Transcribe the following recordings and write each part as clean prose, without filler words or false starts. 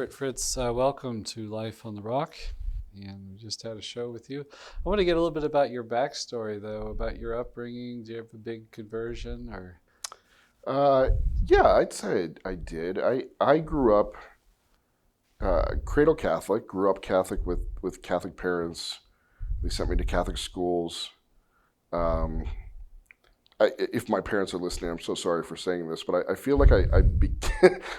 Everett. Fritz, welcome to Life on the Rock. And we just had a show with you. I want to get a little bit about your backstory, though, about your upbringing. Do you have a big conversion, or? Uh, yeah, I'd say I did. I grew up cradle Catholic. Grew up Catholic with Catholic parents. They sent me to Catholic schools. Um, if my parents are listening, I'm so sorry for saying this, but I feel like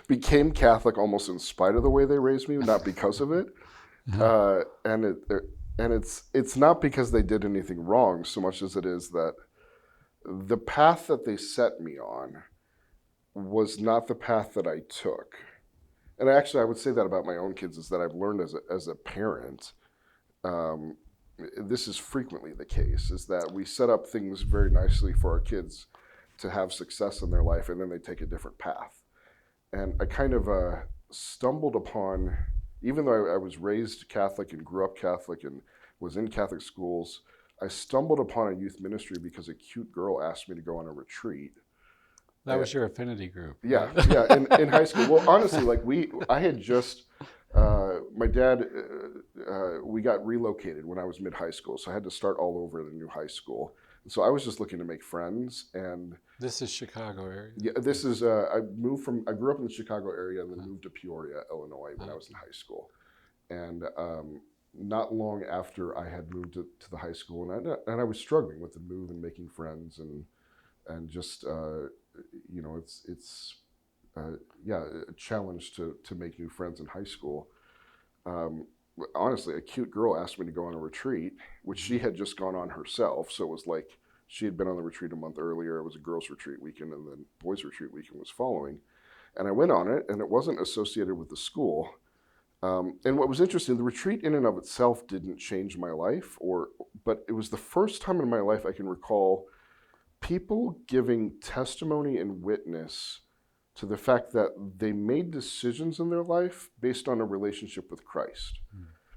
became Catholic almost in spite of the way they raised me, not because of it. Uh, and it and it's not because they did anything wrong so much as it is that the path that they set me on was not the path that I took. And actually, I would say that about my own kids is that I've learned as a parent, um, this is frequently the case, is that we set up things very nicely for our kids to have success in their life, and then they take a different path. And I kind of stumbled upon, even though I was raised Catholic and grew up Catholic and was in Catholic schools, I stumbled upon a youth ministry because a cute girl asked me to go on a retreat. That was your affinity group, Yeah, right? yeah. In high school, well, honestly, I had just, my dad, we got relocated when I was mid high school, so I had to start all over in a new high school. And so I was just looking to make friends, and This is Chicago area. yeah, this is, I grew up in the Chicago area and then moved to Peoria, Illinois when I was in high school. And not long after I had moved to the high school, and I was struggling with the move and making friends and just it's yeah, a challenge to make new friends in high school. Um, Honestly, a cute girl asked me to go on a retreat, which she had just gone on herself. So it was like she had been on the retreat a month earlier. It was a girls' retreat weekend, and then boys' retreat weekend was following. And I went on it, and it wasn't associated with the school. And what was interesting, the retreat in and of itself didn't change my life, but it was the first time in my life I can recall people giving testimony and witness to the fact that they made decisions in their life based on a relationship with Christ,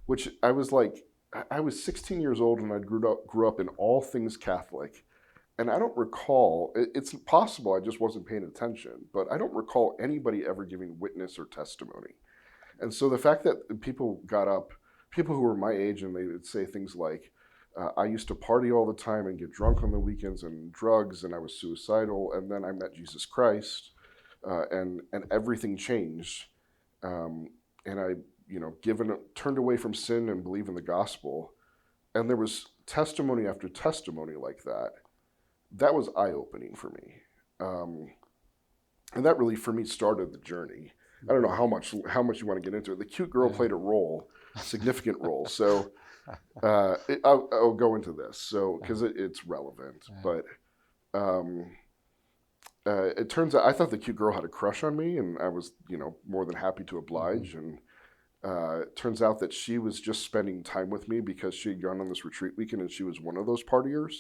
which I was like, I was 16 years old and I grew up in all things Catholic. And I don't recall, it's possible I just wasn't paying attention, but I don't recall anybody ever giving witness or testimony. And so the fact that people got up, people who were my age, and they would say things like, I used to party all the time and get drunk on the weekends and drugs, and I was suicidal, and then I met Jesus Christ, and everything changed, and I, turned away from sin and believe in the gospel, and there was testimony after testimony like that. That was eye opening for me, and that really for me started the journey. I don't know how much you want to get into it. The cute girl played a role, a significant role. So I'll go into this, so because it's relevant. But it turns out I thought the cute girl had a crush on me, and I was more than happy to oblige. And it turns out that she was just spending time with me because she had gone on this retreat weekend, and she was one of those partiers.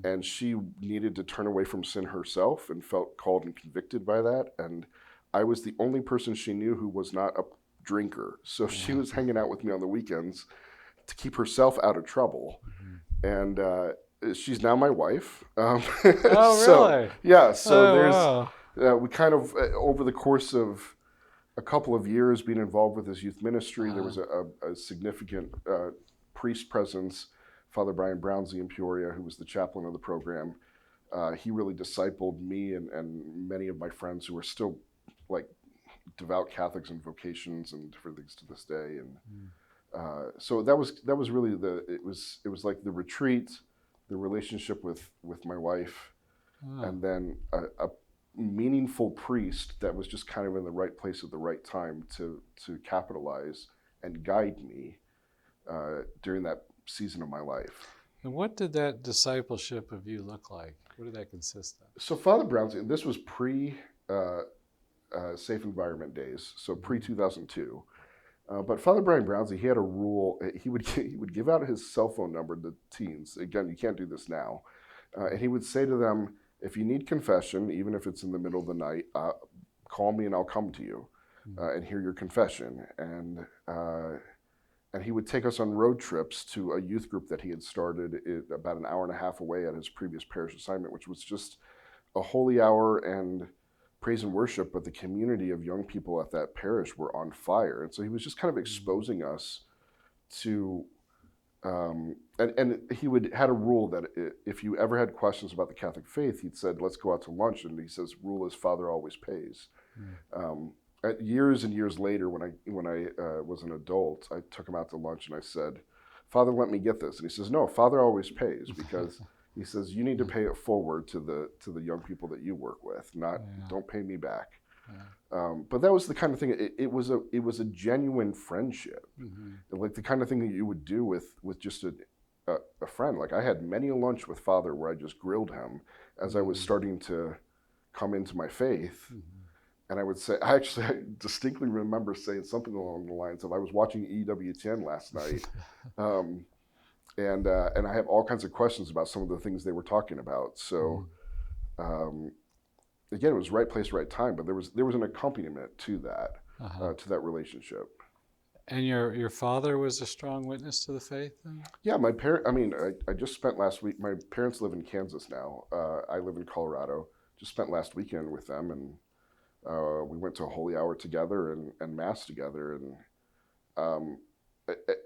And she needed to turn away from sin herself and felt called and convicted by that. And I was the only person she knew who was not a drinker. So she was hanging out with me on the weekends to keep herself out of trouble. And she's now my wife. Oh, So, really? yeah, so Oh, there's, we kind of, over the course of a couple of years being involved with this youth ministry, there was a significant priest presence, Father Brian Brownsley in Peoria, who was the chaplain of the program. He really discipled me and many of my friends who are still like devout Catholics and vocations and different things to this day. And so that was really it was like the retreat, the relationship with my wife, and then a meaningful priest that was just kind of in the right place at the right time to capitalize and guide me during that season of my life. and what did that discipleship of you look like? What did that consist of? So Father Brown's, this was pre Safe Environment days, so pre 2002. But Father Brian Brownsley, he had a rule. He would give out his cell phone number to teens. Again, you can't do this now. And he would say to them, if you need confession, even if it's in the middle of the night, call me and I'll come to you and hear your confession. And he would take us on road trips to a youth group that he had started about an hour and a half away at his previous parish assignment, which was just a holy hour and praise and worship, but the community of young people at that parish were on fire. And so he was just kind of exposing us to, and he had a rule that if you ever had questions about the Catholic faith, he'd said, let's go out to lunch. And he says, rule is Father always pays. Years and years later, when I was an adult, I took him out to lunch and I said, Father, let me get this. And he says, no, Father always pays, because he says, you need to pay it forward to the young people that you work with, not don't pay me back. But that was the kind of thing. It was a genuine friendship, like the kind of thing that you would do with just a friend. Like I had many a lunch with Father where I just grilled him as I was starting to come into my faith. And I would say, I distinctly remember saying something along the lines of, I was watching EWTN last night, and I have all kinds of questions about some of the things they were talking about. So, again, it was right place, right time, but there was an accompaniment to that relationship. And your father was a strong witness to the faith then? Yeah, I just spent last week, my parents live in Kansas now. I live in Colorado. Just spent last weekend with them, and we went to a holy hour together and mass together. And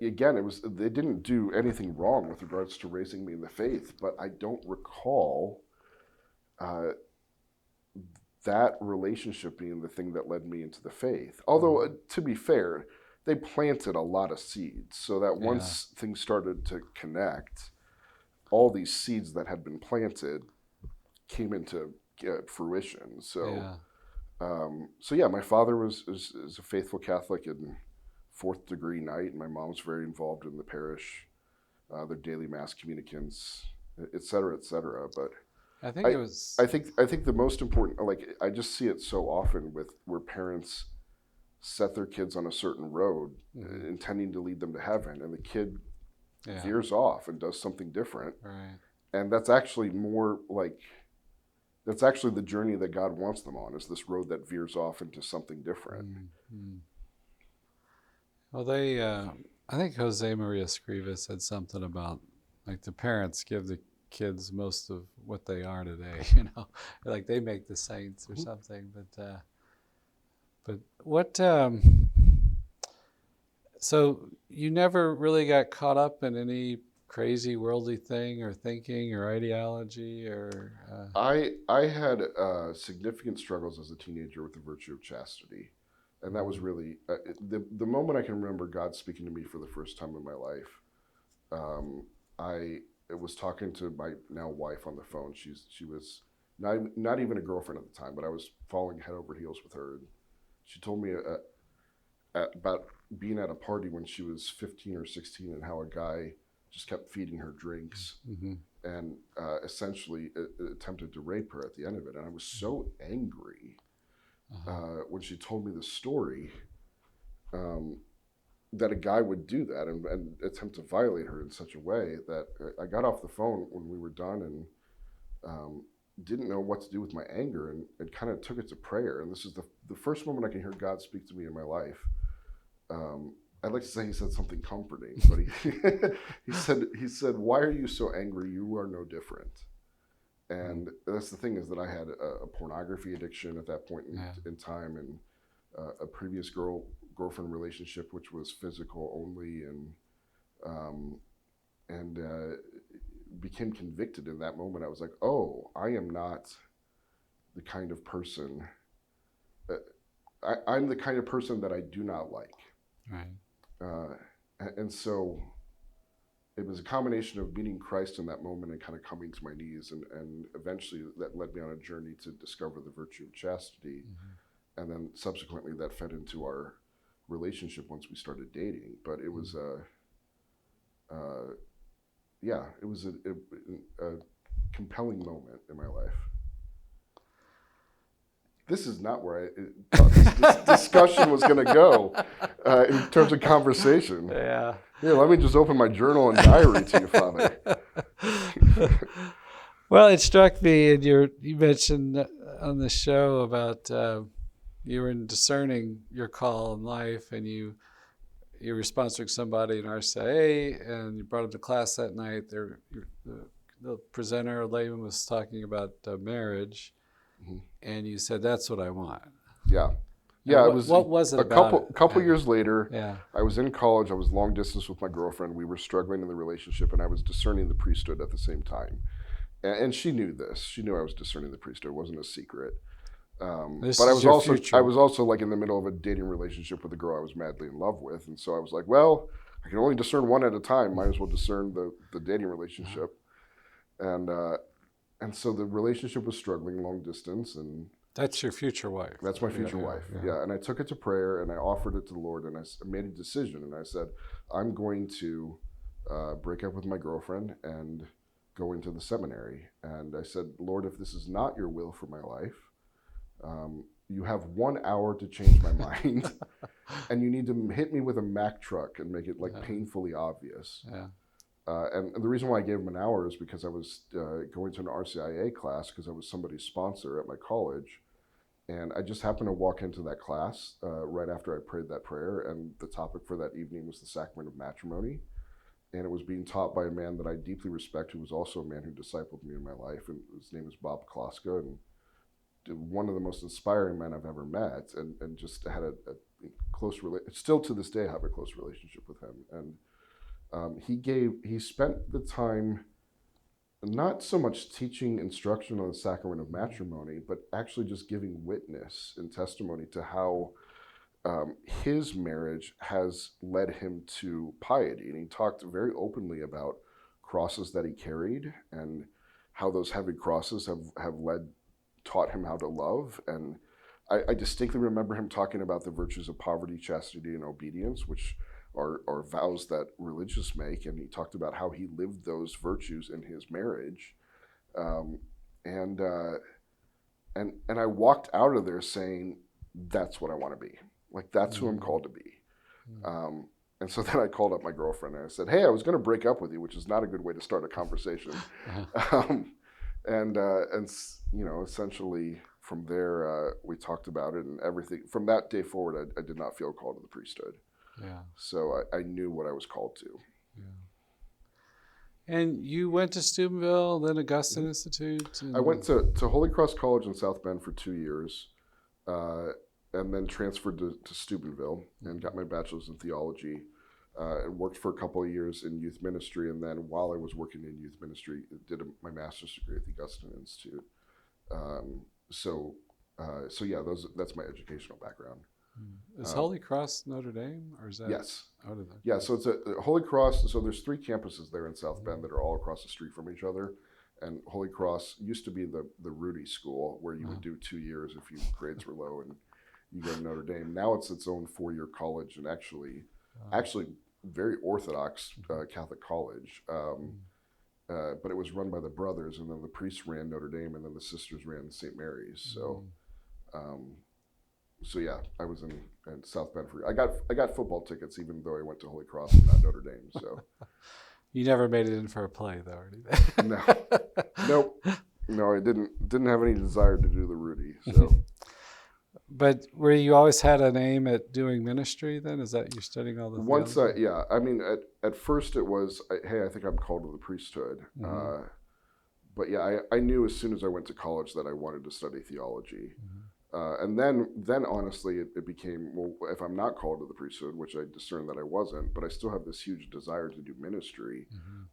again, they didn't do anything wrong with regards to raising me in the faith, but I don't recall that relationship being the thing that led me into the faith. Although, to be fair, they planted a lot of seeds, so that once things started to connect, all these seeds that had been planted came into fruition. So, my father is a faithful Catholic in fourth degree knight, and my mom's very involved in the parish, their daily mass communicants, et cetera, et cetera. But I think the most important, like I just see it so often with where parents set their kids on a certain road, intending to lead them to heaven, and the kid veers off and does something different. Right. And that's actually the journey that God wants them on, is this road that veers off into something different. Well, I think Jose Maria Escriva said something about, like, the parents give the kids most of what they are today, like they make the saints or something. But what, so you never really got caught up in any crazy worldly thing or thinking or ideology or? I had significant struggles as a teenager with the virtue of chastity. And that was really, the moment I can remember God speaking to me for the first time in my life, I was talking to my now wife on the phone. She was not even a girlfriend at the time, but I was falling head over heels with her. And she told me about being at a party when she was 15 or 16 and how a guy just kept feeding her drinks and essentially attempted to rape her at the end of it. And I was so angry when she told me the story, that a guy would do that and attempt to violate her in such a way that I got off the phone when we were done and didn't know what to do with my anger, and kind of took it to prayer. And this is the first moment I can hear God speak to me in my life. I'd like to say he said something comforting, but he said, "Why are you so angry? You are no different." And that's the thing, is that I had a pornography addiction at that point in time, and a previous girlfriend relationship which was physical only, and became convicted in that moment. I was like, oh, I am not the kind of person. I'm the kind of person that I do not like. Right. And so it was a combination of meeting Christ in that moment and kind of coming to my knees, and eventually that led me on a journey to discover the virtue of chastity. And then subsequently that fed into our relationship once we started dating. But it was it was a compelling moment in my life. This is not where I thought this discussion was going to go in terms of conversation. Yeah. Here, let me just open my journal and diary to you, Father. Well, it struck me, and you mentioned on the show about you were discerning your call in life, and you were sponsoring somebody in RCIA, and you brought them to class that night. The presenter, layman, was talking about marriage, and you said, "That's what I want." Yeah. And Yeah, it was what was it a about it? couple years later. Yeah. I was in college. I was long distance with my girlfriend. We were struggling in the relationship, and I was discerning the priesthood at the same time. And she knew this. She knew I was discerning the priesthood. It wasn't a secret. This But is your I future. was also like in the middle of a dating relationship with a girl I was madly in love with, and so I was like, well, I can only discern one at a time. Might as well discern the dating relationship. And so the relationship was struggling long distance, and That's your future wife. that's my future wife. Yeah. And I took it to prayer and I offered it to the Lord, and I made a decision, and I said, I'm going to break up with my girlfriend and go into the seminary. And I said, Lord, if this is not your will for my life, you have 1 hour to change my mind, and you need to hit me with a Mack truck and make it like painfully obvious. Yeah. And the reason why I gave him an hour is because I was going to an RCIA class because I was somebody's sponsor at my college. And I just happened to walk into that class right after I prayed that prayer. And the topic for that evening was the sacrament of matrimony. And it was being taught by a man that I deeply respect, who was also a man who discipled me in my life. And his name is Bob Kloska. And one of the most inspiring men I've ever met. And just had a close relationship. Still to this day, I have a close relationship with him. And he spent the time not so much teaching instruction on the sacrament of matrimony, but actually just giving witness and testimony to how his marriage has led him to piety. And he talked very openly about crosses that he carried and how those heavy crosses have taught him how to love. And I distinctly remember him talking about the virtues of poverty, chastity, and obedience, which are vows that religious make, and he talked about how he lived those virtues in his marriage, and I walked out of there saying, "That's what I want to be. Like that's who I'm called to be." And so then I called up my girlfriend and I said, "Hey, I was going to break up with you," which is not a good way to start a conversation. And you know, essentially from there we talked about it and everything. From that day forward, I did not feel called to the priesthood. Yeah. So I knew what I was called to. Yeah. And you went to Steubenville, then Augustine Institute? I went to Holy Cross College in South Bend for 2 years, and then transferred to Steubenville and got my bachelor's in theology, and worked for a couple of years in youth ministry. And then while I was working in youth ministry, did my master's degree at the Augustine Institute. So yeah, that's my educational background. Is Holy Cross Notre Dame, or is that? Yes. Out of the... Yeah, so it's a Holy Cross. So there's 3 campuses there in South Bend that are all across the street from each other. And Holy Cross used to be the Rudy School, where you would do 2 years if your grades were low and you go to Notre Dame. Now it's its own 4-year college, and actually very orthodox Catholic college. But it was run by the brothers, and then the priests ran Notre Dame, and then the sisters ran St. Mary's. So. So yeah, I was in South Bend for. I got football tickets even though I went to Holy Cross and not Notre Dame. So you never made it in for a play though, or anything? No, nope, no, I didn't have any desire to do the Rudy. So, but were you always had an aim at doing ministry? Then is that you're studying all the once yeah, I mean at first it was hey, I think I'm called to the priesthood. But yeah, I knew as soon as I went to college that I wanted to study theology. And then honestly, it became, well, if I'm not called to the priesthood, which I discerned that I wasn't, but I still have this huge desire to do ministry,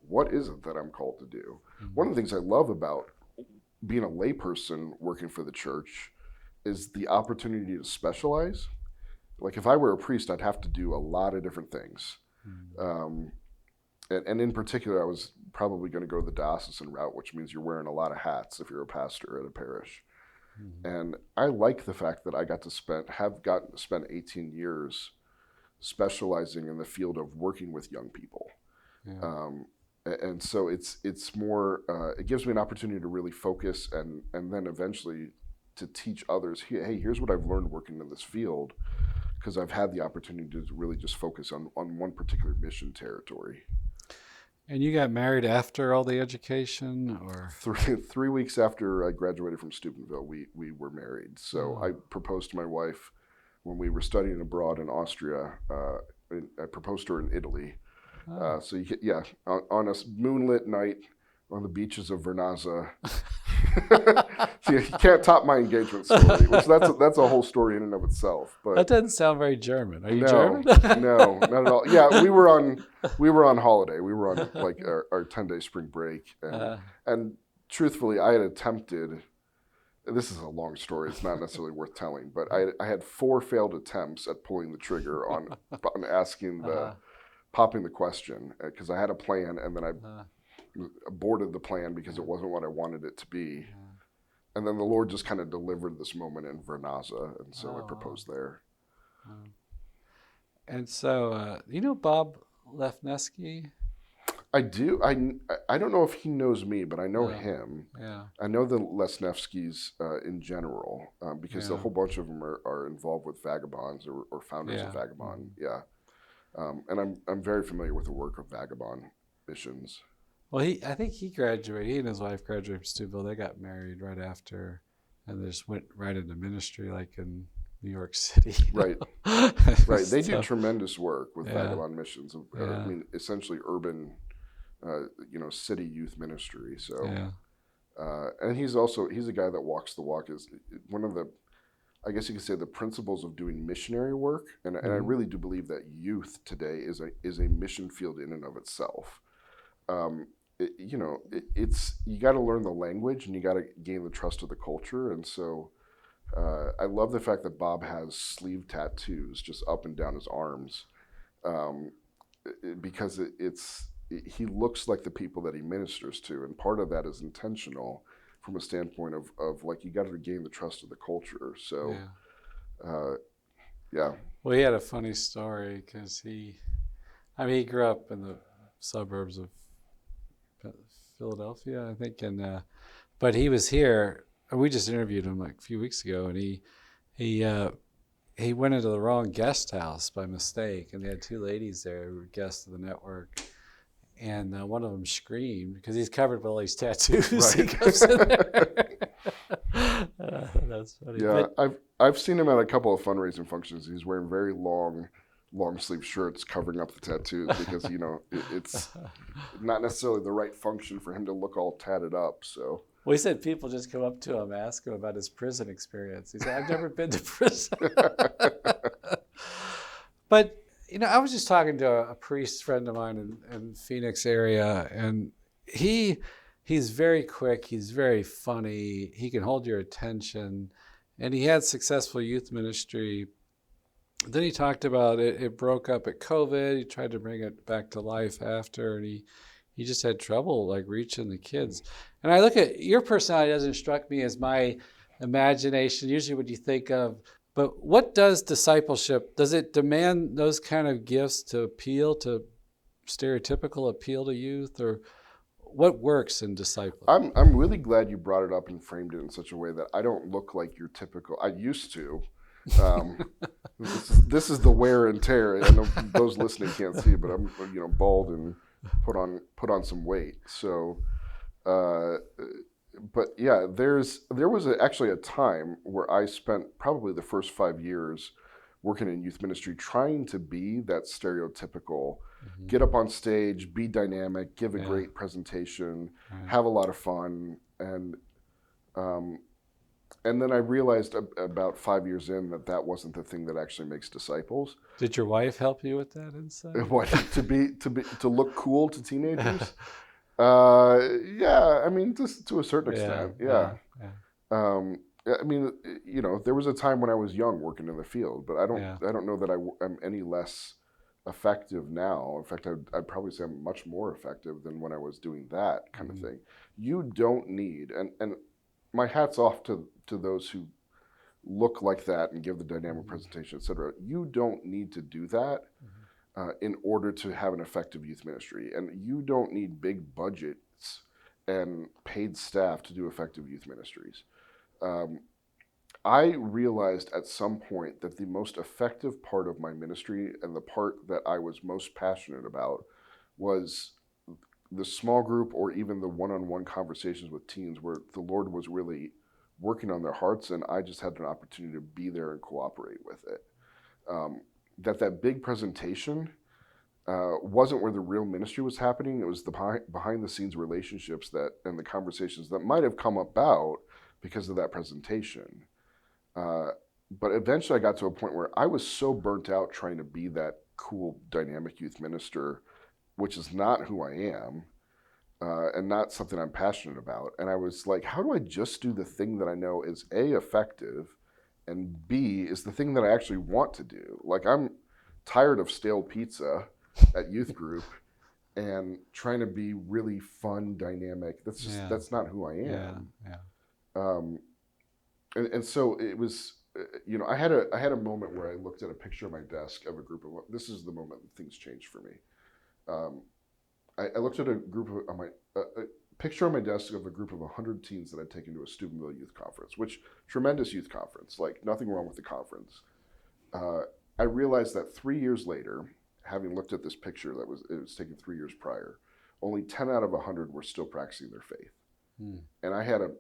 what is it that I'm called to do? One of the things I love about being a layperson working for the church is the opportunity to specialize. Like if I were a priest, I'd have to do a lot of different things. And in particular, I was probably going to go the diocesan route, which means you're wearing a lot of hats if you're a pastor at a parish. And I like the fact that I have gotten to spend 18 years specializing in the field of working with young people. And so it's more, it gives me an opportunity to really focus and then eventually to teach others, hey, here's what I've learned working in this field, because I've had the opportunity to really just focus on one particular mission territory. And you got married after all the education, or 3 weeks after I graduated from Steubenville, we were married. So I proposed to my wife when we were studying abroad in Austria. I proposed to her in Italy. So on a moonlit night on the beaches of Vernazza, See, you can't top my engagement story, which that's a whole story in and of itself. But That doesn't sound very German. Are you no, German? no, not at all. Yeah, we were on holiday. We were on like our 10-day spring break, and truthfully, I had attempted. This is a long story. It's not necessarily worth telling, but I had 4 failed attempts at pulling the trigger on asking popping the question, because I had a plan and then I aborted the plan because it wasn't what I wanted it to be. And then the Lord just kind of delivered this moment in Vernaza, and so I proposed there. And so, you know Bob Lefnesky? I do. I don't know if he knows me, but I know him. Yeah. I know the Lesnevskys in general, because a whole bunch of them are involved with Vagabonds or founders of Vagabond. Yeah. And I'm very familiar with the work of Vagabond Missions. Well, I think he graduated. He and his wife graduated from Steubenville. They got married right after, and they just went right into ministry, like in New York City. Right. Right. They do tremendous work with Vagabond Missions. I mean, essentially urban, city youth ministry. So, and he's a guy that walks the walk. Is one of the, I guess you could say, the principles of doing missionary work. And I really do believe that youth today is a mission field in and of itself. It's you got to learn the language and you got to gain the trust of the culture. And so I love the fact that Bob has sleeve tattoos just up and down his arms, because he looks like the people that he ministers to, and part of that is intentional from a standpoint of like, you got to gain the trust of the culture. So well, he had a funny story because he grew up in the suburbs of Philadelphia, I think, and but he was here. We just interviewed him like a few weeks ago, and he went into the wrong guest house by mistake, and they had 2 ladies there who were guests of the network, and one of them screamed because he's covered with all these tattoos. Right. He comes in there. That's funny. Yeah, I've seen him at a couple of fundraising functions. He's wearing very long sleeve shirts covering up the tattoos because it's not necessarily the right function for him to look all tatted up. So. Well, he said people just come up to him, ask him about his prison experience. He said, "I've never been to prison." But I was just talking to a priest friend of mine in Phoenix area, and he's very quick. He's very funny. He can hold your attention, and he had successful youth ministry. Then he talked about it broke up at COVID. He tried to bring it back to life after, and he just had trouble like reaching the kids. And I look at your personality, doesn't struck me as my imagination, usually what you think of. But what does discipleship, does it demand those kind of gifts to appeal to stereotypical appeal to youth, or what works in discipleship? I'm really glad you brought it up and framed it in such a way that I don't look like your typical. I used to. This is the wear and tear. I know those listening can't see, but I'm bald and put on some weight. So, but yeah, there was actually a time where I spent probably the first 5 years working in youth ministry, trying to be that stereotypical, get up on stage, be dynamic, give a great presentation, have a lot of fun, and then I realized about 5 years in that wasn't the thing that actually makes disciples. Did your wife help you with that insight? What, to look cool to teenagers? Yeah, I mean, just to a certain extent, yeah. I mean, there was a time when I was young working in the field, but I don't know that I'm any less effective now. In fact, I'd probably say I'm much more effective than when I was doing that kind of thing. You don't need, and my hat's off to those who look like that and give the dynamic presentation, et cetera. You don't need to do that in order to have an effective youth ministry. And you don't need big budgets and paid staff to do effective youth ministries. I realized at some point that the most effective part of my ministry and the part that I was most passionate about was the small group or even the one-on-one conversations with teens where the Lord was really working on their hearts, and I just had an opportunity to be there and cooperate with it. That big presentation wasn't where the real ministry was happening. It was the behind the scenes relationships and the conversations that might have come about because of that presentation. But eventually I got to a point where I was so burnt out trying to be that cool, dynamic youth minister, which is not who I am, and not something I'm passionate about. And I was like, how do I just do the thing that I know is A, effective, and B, is the thing that I actually want to do? Like, I'm tired of stale pizza at youth group and trying to be really fun, dynamic. That's not who I am. And so it was, I had a moment where I looked at a picture on my desk of a group of, this is the moment that things changed for me. I looked at a picture on my desk of a group of 100 teens that I'd taken to a Steubenville youth conference, which tremendous youth conference, like nothing wrong with the conference. I realized that 3 years later, having looked at this picture it was taken 3 years prior, only 10 out of 100 were still practicing their faith. And I had a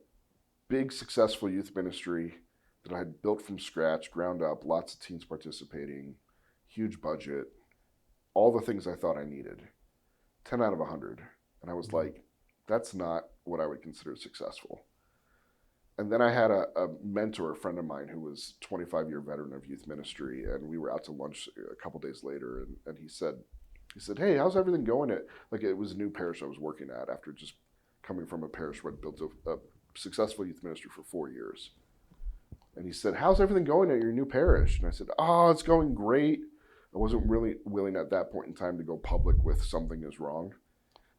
big successful youth ministry that I had built from scratch, ground up, lots of teens participating, huge budget, all the things I thought I needed. 10 out of 100. And I was like, that's not what I would consider successful. And then I had a mentor, a friend of mine who was 25-year veteran of youth ministry, and we were out to lunch a couple days later, and he said, hey, how's everything going at, like, it was a new parish I was working at after just coming from a parish where I'd built a successful youth ministry for 4 years. And he said, how's everything going at your new parish? And I said, oh, it's going great. I wasn't really willing at that point in time to go public with something is wrong.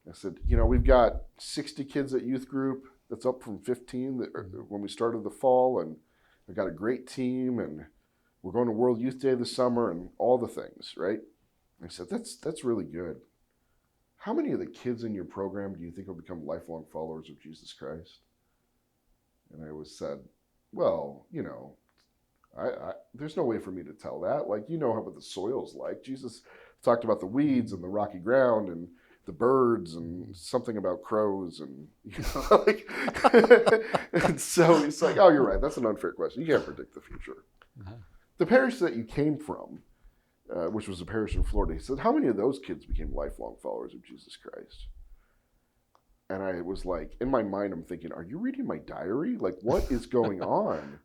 I said, we've got 60 kids at youth group. That's up from 15 when we started the fall. And I got a great team. And we're going to World Youth Day this summer and all the things, right? And I said, that's really good. How many of the kids in your program do you think will become lifelong followers of Jesus Christ? And I said, well, there's no way for me to tell that. Like, what the soil's like. Jesus talked about the weeds and the rocky ground and the birds and something about crows and, and so he's like, oh, you're right. That's an unfair question. You can't predict the future. The parish that you came from, which was a parish in Florida, he said, how many of those kids became lifelong followers of Jesus Christ? And I was like, in my mind, I'm thinking, are you reading my diary? Like, what is going on?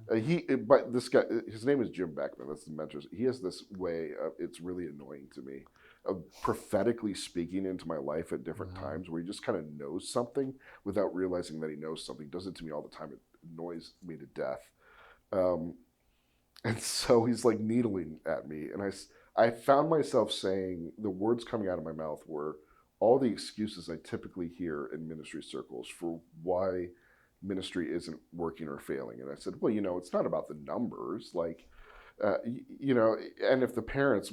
But this guy, his name is Jim Beckman. That's the mentor. He has this way it's really annoying to me, of prophetically speaking into my life at different times, where he just kind of knows something without realizing that he knows something. Does it to me all the time. It annoys me to death. And so he's like needling at me, and I found myself saying, the words coming out of my mouth were all the excuses I typically hear in ministry circles for why ministry isn't working or failing. And I said, well, it's not about the numbers. Like, and if the parents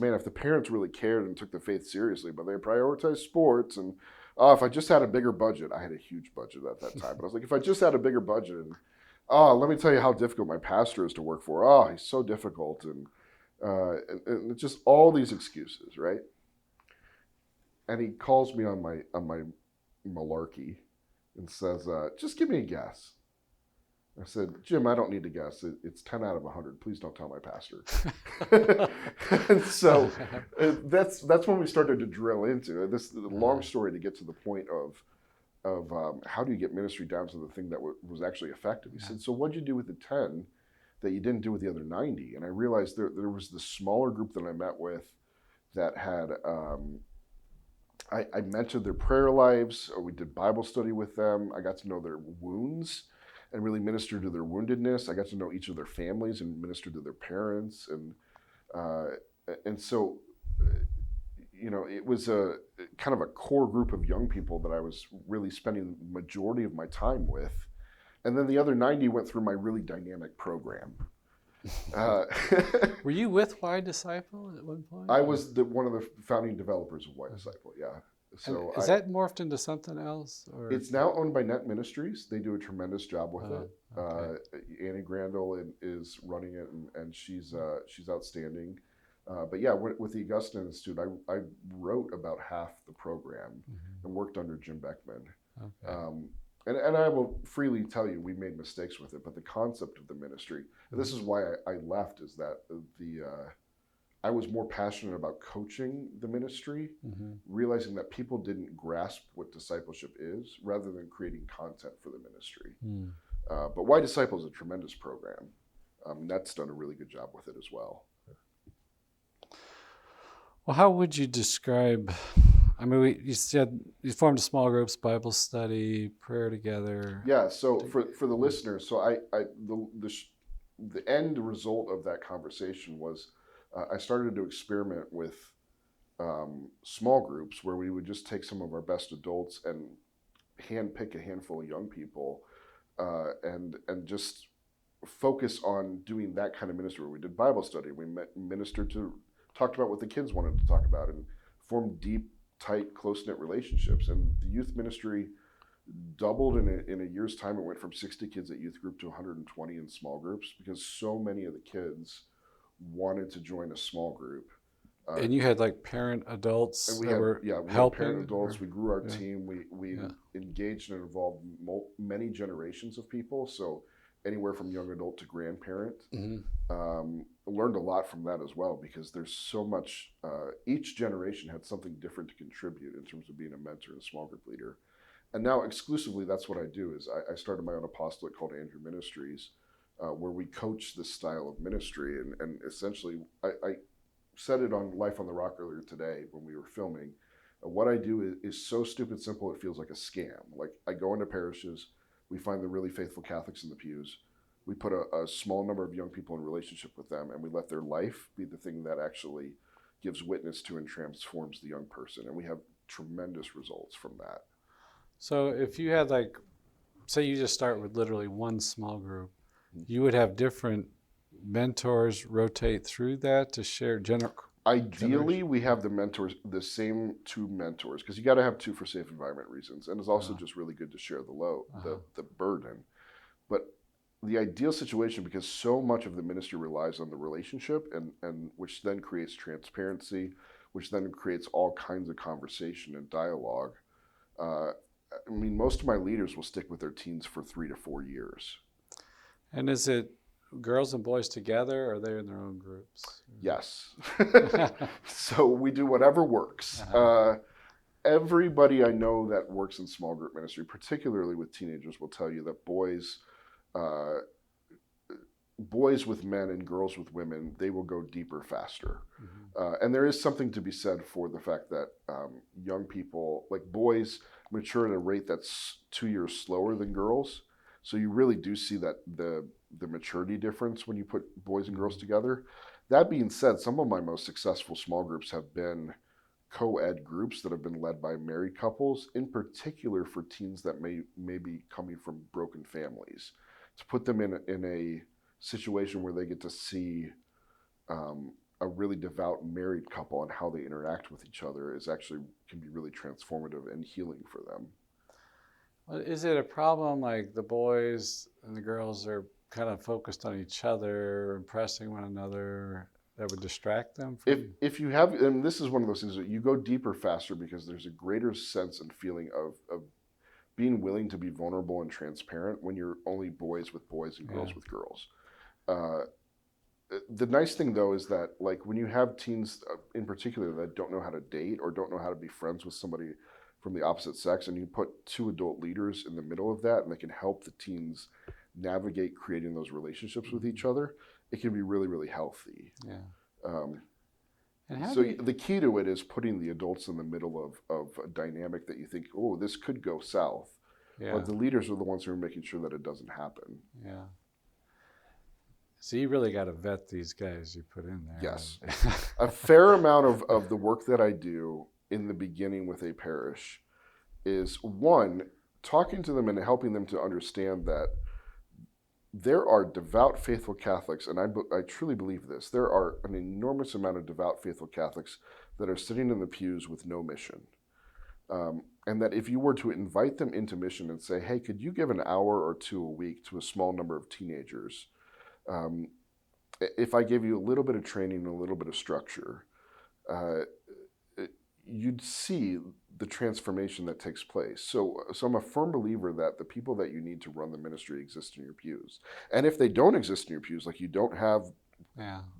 really cared and took the faith seriously, but they prioritized sports and, if I just had a bigger budget, I had a huge budget at that time, but I was like, if I just had a bigger budget and, let me tell you how difficult my pastor is to work for. Oh, he's so difficult. And just all these excuses, right? And he calls me on my malarkey and says, just give me a guess. I said, Jim, I don't need to guess. It's 10 out of 100. Please don't tell my pastor. And so that's when we started to drill into it. This is a long story to get to the point of how do you get ministry down to the thing that was actually effective. He said, so what'd you do with the 10 that you didn't do with the other 90? And I realized there was this smaller group that I met with that had... I mentored their prayer lives, or we did Bible study with them. I got to know their wounds and really ministered to their woundedness. I got to know each of their families and ministered to their parents. And so, it was a kind of a core group of young people that I was really spending the majority of my time with. And then the other 90 went through my really dynamic program. Were you with Y Disciple at one point? I was one of the founding developers of Y Disciple, yeah. So is that morphed into something else? Or? It's now owned by Net Ministries. They do a tremendous job with it. Okay. Annie Grandel is running it, and she's outstanding. But yeah, with the Augustine Institute, I wrote about half the program and worked under Jim Beckman. Okay. And I will freely tell you, we made mistakes with it, but the concept of the ministry, and this is why I left, is that I was more passionate about coaching the ministry, realizing that people didn't grasp what discipleship is rather than creating content for the ministry. But Why Disciple is a tremendous program. That's done a really good job with it as well. Well, how would you describe, I mean, you said you formed small groups, Bible study, prayer together. Yeah, so for the listeners, so the end result of that conversation was I started to experiment with small groups where we would just take some of our best adults and handpick a handful of young people and just focus on doing that kind of ministry. We did Bible study. We talked about what the kids wanted to talk about, and formed deep, tight, close-knit relationships. And the youth ministry doubled in a year's time. It went from 60 kids at youth group to 120 in small groups because so many of the kids wanted to join a small group. And you had like parent adults and we that had, were yeah, we helping? had parent adults. Or? We grew our Yeah. team. We Yeah. engaged and involved many generations of people. So anywhere from young adult to grandparent. Learned a lot from that as well because there's so much. Each generation had something different to contribute in terms of being a mentor and a small group leader. And now exclusively that's what I do. Is I started my own apostolate called Andrew Ministries, where we coach this style of ministry. And essentially I said it on Life on the Rock earlier today when we were filming. What I do is so stupid simple it feels like a scam. Like I go into parishes, we find the really faithful Catholics in the pews, we put a small number of young people in relationship with them, and we let their life be the thing that actually gives witness to and transforms the young person. And we have tremendous results from that. So if you had like, say you just start with literally one small group, you would have different mentors rotate through that to share Ideally, we have the same two mentors, because you got to have two for safe environment reasons, and it's also just really good to share the load, the burden. But the ideal situation, because so much of the ministry relies on the relationship, and which then creates transparency, which then creates all kinds of conversation and dialogue. I mean, most of my leaders will stick with their teens for 3 to 4 years. And is it girls and boys together, or are they in their own groups? Yes. So we do whatever works. Everybody I know that works in small group ministry, particularly with teenagers, will tell you that boys with men and girls with women, they will go deeper faster. And there is something to be said for the fact that young people, like boys, mature at a rate that's 2 years slower than girls. So you really do see that the maturity difference when you put boys and girls together. That being said, some of my most successful small groups have been co-ed groups that have been led by married couples, in particular for teens that may be coming from broken families, to put them in a situation where they get to see a really devout married couple and how they interact with each other can be really transformative and healing for them. Is it a problem like the boys and the girls are kind of focused on each other, impressing one another, that would distract them from? If you have, and this is one of those things that you go deeper faster because there's a greater sense and feeling of being willing to be vulnerable and transparent when you're only boys with boys and girls with girls. The nice thing though is that like when you have teens in particular that don't know how to date or don't know how to be friends with somebody from the opposite sex, and you put two adult leaders in the middle of that and they can help the teens navigate creating those relationships with each other, it can be really, really healthy. The key to it is putting the adults in the middle of a dynamic that you think, oh, this could go south. But the leaders are the ones who are making sure that it doesn't happen. So you really got to vet these guys you put in there. Yes. A fair amount of the work that I do in the beginning with a parish is, one, talking to them and helping them to understand that there are devout, faithful Catholics, and I truly believe this. There are an enormous amount of devout, faithful Catholics that are sitting in the pews with no mission. And that if you were to invite them into mission and say, hey, could you give an hour or two a week to a small number of teenagers? If I gave you a little bit of training and a little bit of structure, you'd see the transformation that takes place. So I'm a firm believer that the people that you need to run the ministry exist in your pews. And if they don't exist in your pews, like you don't have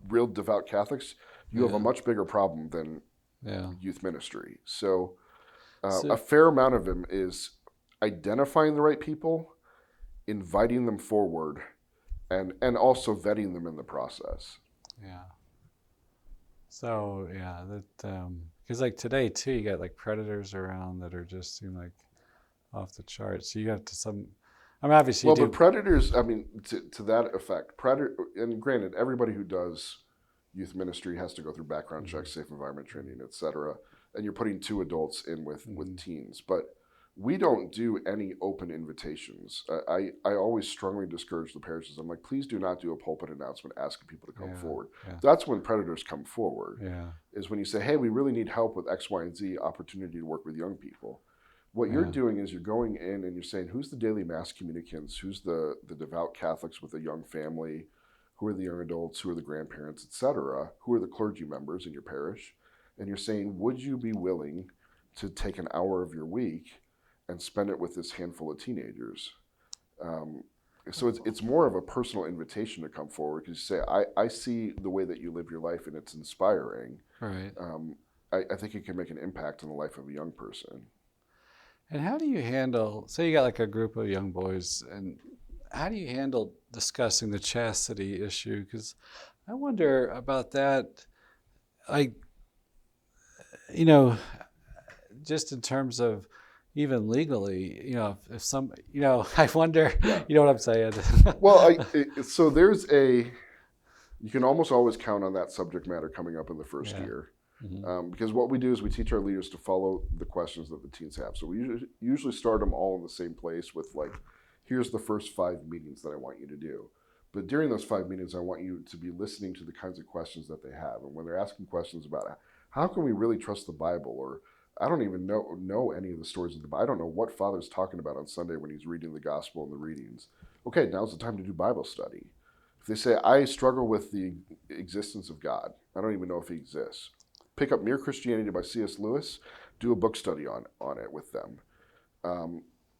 real devout Catholics, you have a much bigger problem than Yeah. youth ministry. So So, a fair amount of them is identifying the right people, inviting them forward, and also vetting them in the process. yeah. So yeah, that because like today too, you got like predators around that are just seem like off the charts. So you have to some. I mean, obviously you Well, do. but predators, I mean, to that effect, and granted, everybody who does youth ministry has to go through background checks, safe environment training, etc. And you're putting two adults in with teens, but we don't do any open invitations. I always strongly discourage the parishes. I'm like, please do not do a pulpit announcement asking people to come forward. Yeah. That's when predators come forward. Yeah. Is when you say, hey, we really need help with X, Y, and Z, opportunity to work with young people. What you're doing is you're going in and you're saying, who's the daily mass communicants? Who's the devout Catholics with a young family? Who are the young adults? Who are the grandparents, etc.? Who are the clergy members in your parish? And you're saying, would you be willing to take an hour of your week and spend it with this handful of teenagers? So it's more of a personal invitation to come forward because you say, I see the way that you live your life and it's inspiring. Right. I think it can make an impact on the life of a young person. And how do you handle, say you got like a group of young boys, and how do you handle discussing the chastity issue? Because I wonder about that, like, you know, just in terms of even legally, you know, if some, you know, I wonder, you know what I'm saying? Well, so you can almost always count on that subject matter coming up in the first year. Because what we do is we teach our leaders to follow the questions that the teens have. So we usually start them all in the same place with like, here's the first 5 meetings that I want you to do. But during those 5 meetings, I want you to be listening to the kinds of questions that they have. And when they're asking questions about how can we really trust the Bible, or I don't even know any of the stories of the Bible. I don't know what Father's talking about on Sunday when he's reading the gospel and the readings. Okay, now's the time to do Bible study. If they say, I struggle with the existence of God, I don't even know if he exists. Pick up Mere Christianity by C.S. Lewis, do a book study on it with them.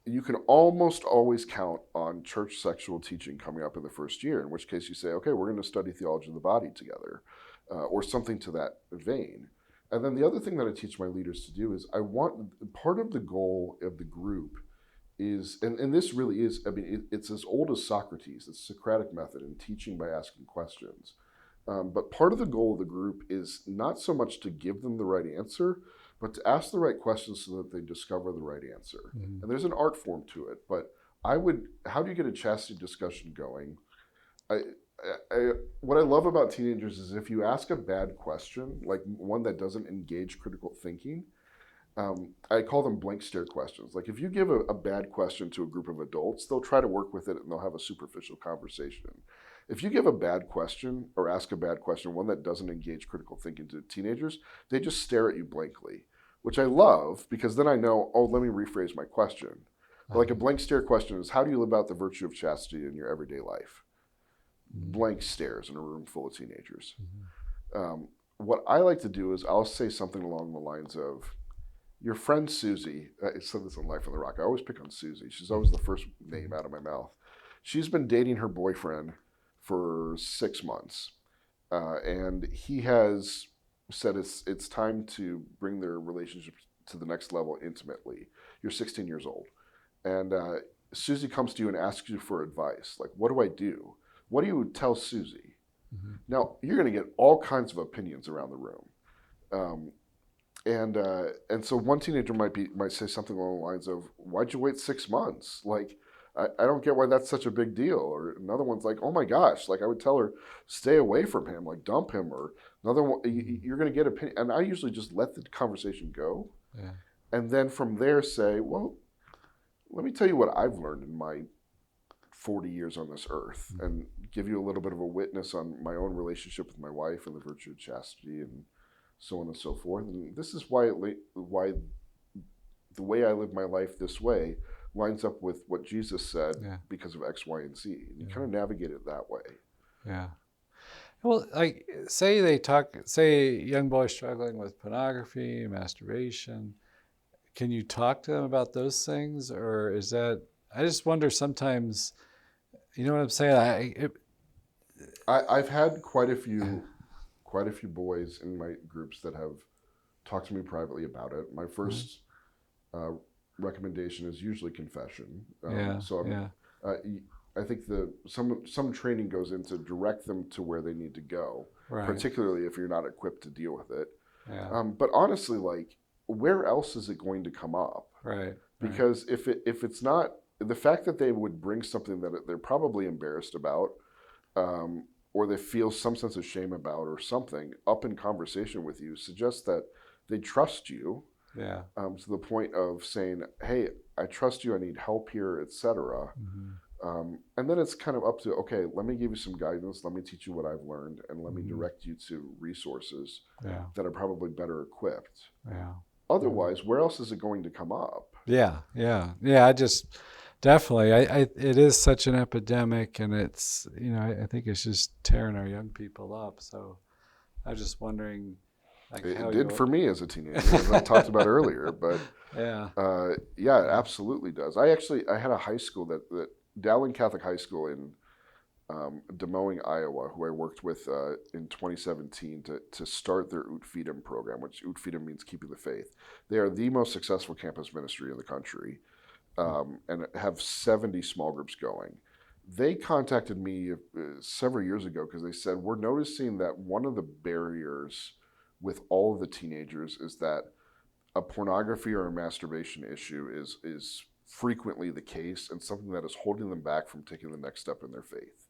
You can almost always count on church sexual teaching coming up in the first year, in which case you say, okay, we're going to study theology of the body together, or something to that vein. And then the other thing that I teach my leaders to do is part of the goal of the group is, and this really is, I mean, it's as old as Socrates, it's the Socratic method in teaching by asking questions. But part of the goal of the group is not so much to give them the right answer, but to ask the right questions so that they discover the right answer. And there's an art form to it, but how do you get a chastity discussion going? What I love about teenagers is if you ask a bad question, like one that doesn't engage critical thinking, I call them blank stare questions. Like if you give a bad question to a group of adults, they'll try to work with it and they'll have a superficial conversation. If you give a bad question or ask a bad question, one that doesn't engage critical thinking to teenagers, they just stare at you blankly, which I love because then I know, oh, let me rephrase my question. But like a blank stare question is, how do you live out the virtue of chastity in your everyday life? Blank stares in a room full of teenagers. What I like to do is I'll say something along the lines of, your friend Susie, I said this on Life on the Rock, I always pick on Susie. She's always the first name out of my mouth. She's been dating her boyfriend for 6 months. And he has said it's time to bring their relationship to the next level intimately. You're 16 years old. And Susie comes to you and asks you for advice. Like, what do I do? What do you tell Susie? Now, you're going to get all kinds of opinions around the room. And so one teenager might say something along the lines of, why'd you wait 6 months? Like, I don't get why that's such a big deal. Or another one's like, oh my gosh, like I would tell her, stay away from him, like dump him. Or another one, you're going to get opinion. And I usually just let the conversation go. Yeah. And then from there say, well, let me tell you what I've learned in my 40 years on this earth, and give you a little bit of a witness on my own relationship with my wife and the virtue of chastity and so on and so forth. And this is why the way I live my life this way lines up with what Jesus said because of X, Y, and Z. And you kind of navigate it that way. Yeah. Well, like say young boys struggling with pornography, masturbation. Can you talk to them about those things, or is that? I just wonder sometimes. You know what I'm saying? I've had quite a few quite a few boys in my groups that have talked to me privately about it. My first recommendation is usually confession. I think some training goes in to direct them to where they need to go, Right. particularly if you're not equipped to deal with it. Yeah. But honestly, like, where else is it going to come up? Right. Because if it's not, the fact that they would bring something that they're probably embarrassed about, or they feel some sense of shame about, or something up in conversation with you, suggests that they trust you. Yeah. To the point of saying, "Hey, I trust you. I need help here," etc. And then it's kind of up to, okay, let me give you some guidance. Let me teach you what I've learned, and let me direct you to resources that are probably better equipped. Yeah. Otherwise, where else is it going to come up? Yeah. I just definitely. It is such an epidemic, and it's I think it's just tearing our young people up. So I was just wondering, like, how It did for me as a teenager, as I talked about earlier. But it absolutely does. I had a high school that Dowling Catholic High School in Des Moines, Iowa, who I worked with in 2017 to start their Utfidem program, which Utfidem means keeping the faith. They are the most successful campus ministry in the country, and have 70 small groups going. They contacted me several years ago because they said, we're noticing that one of the barriers with all of the teenagers is that a pornography or a masturbation issue is frequently the case, and something that is holding them back from taking the next step in their faith.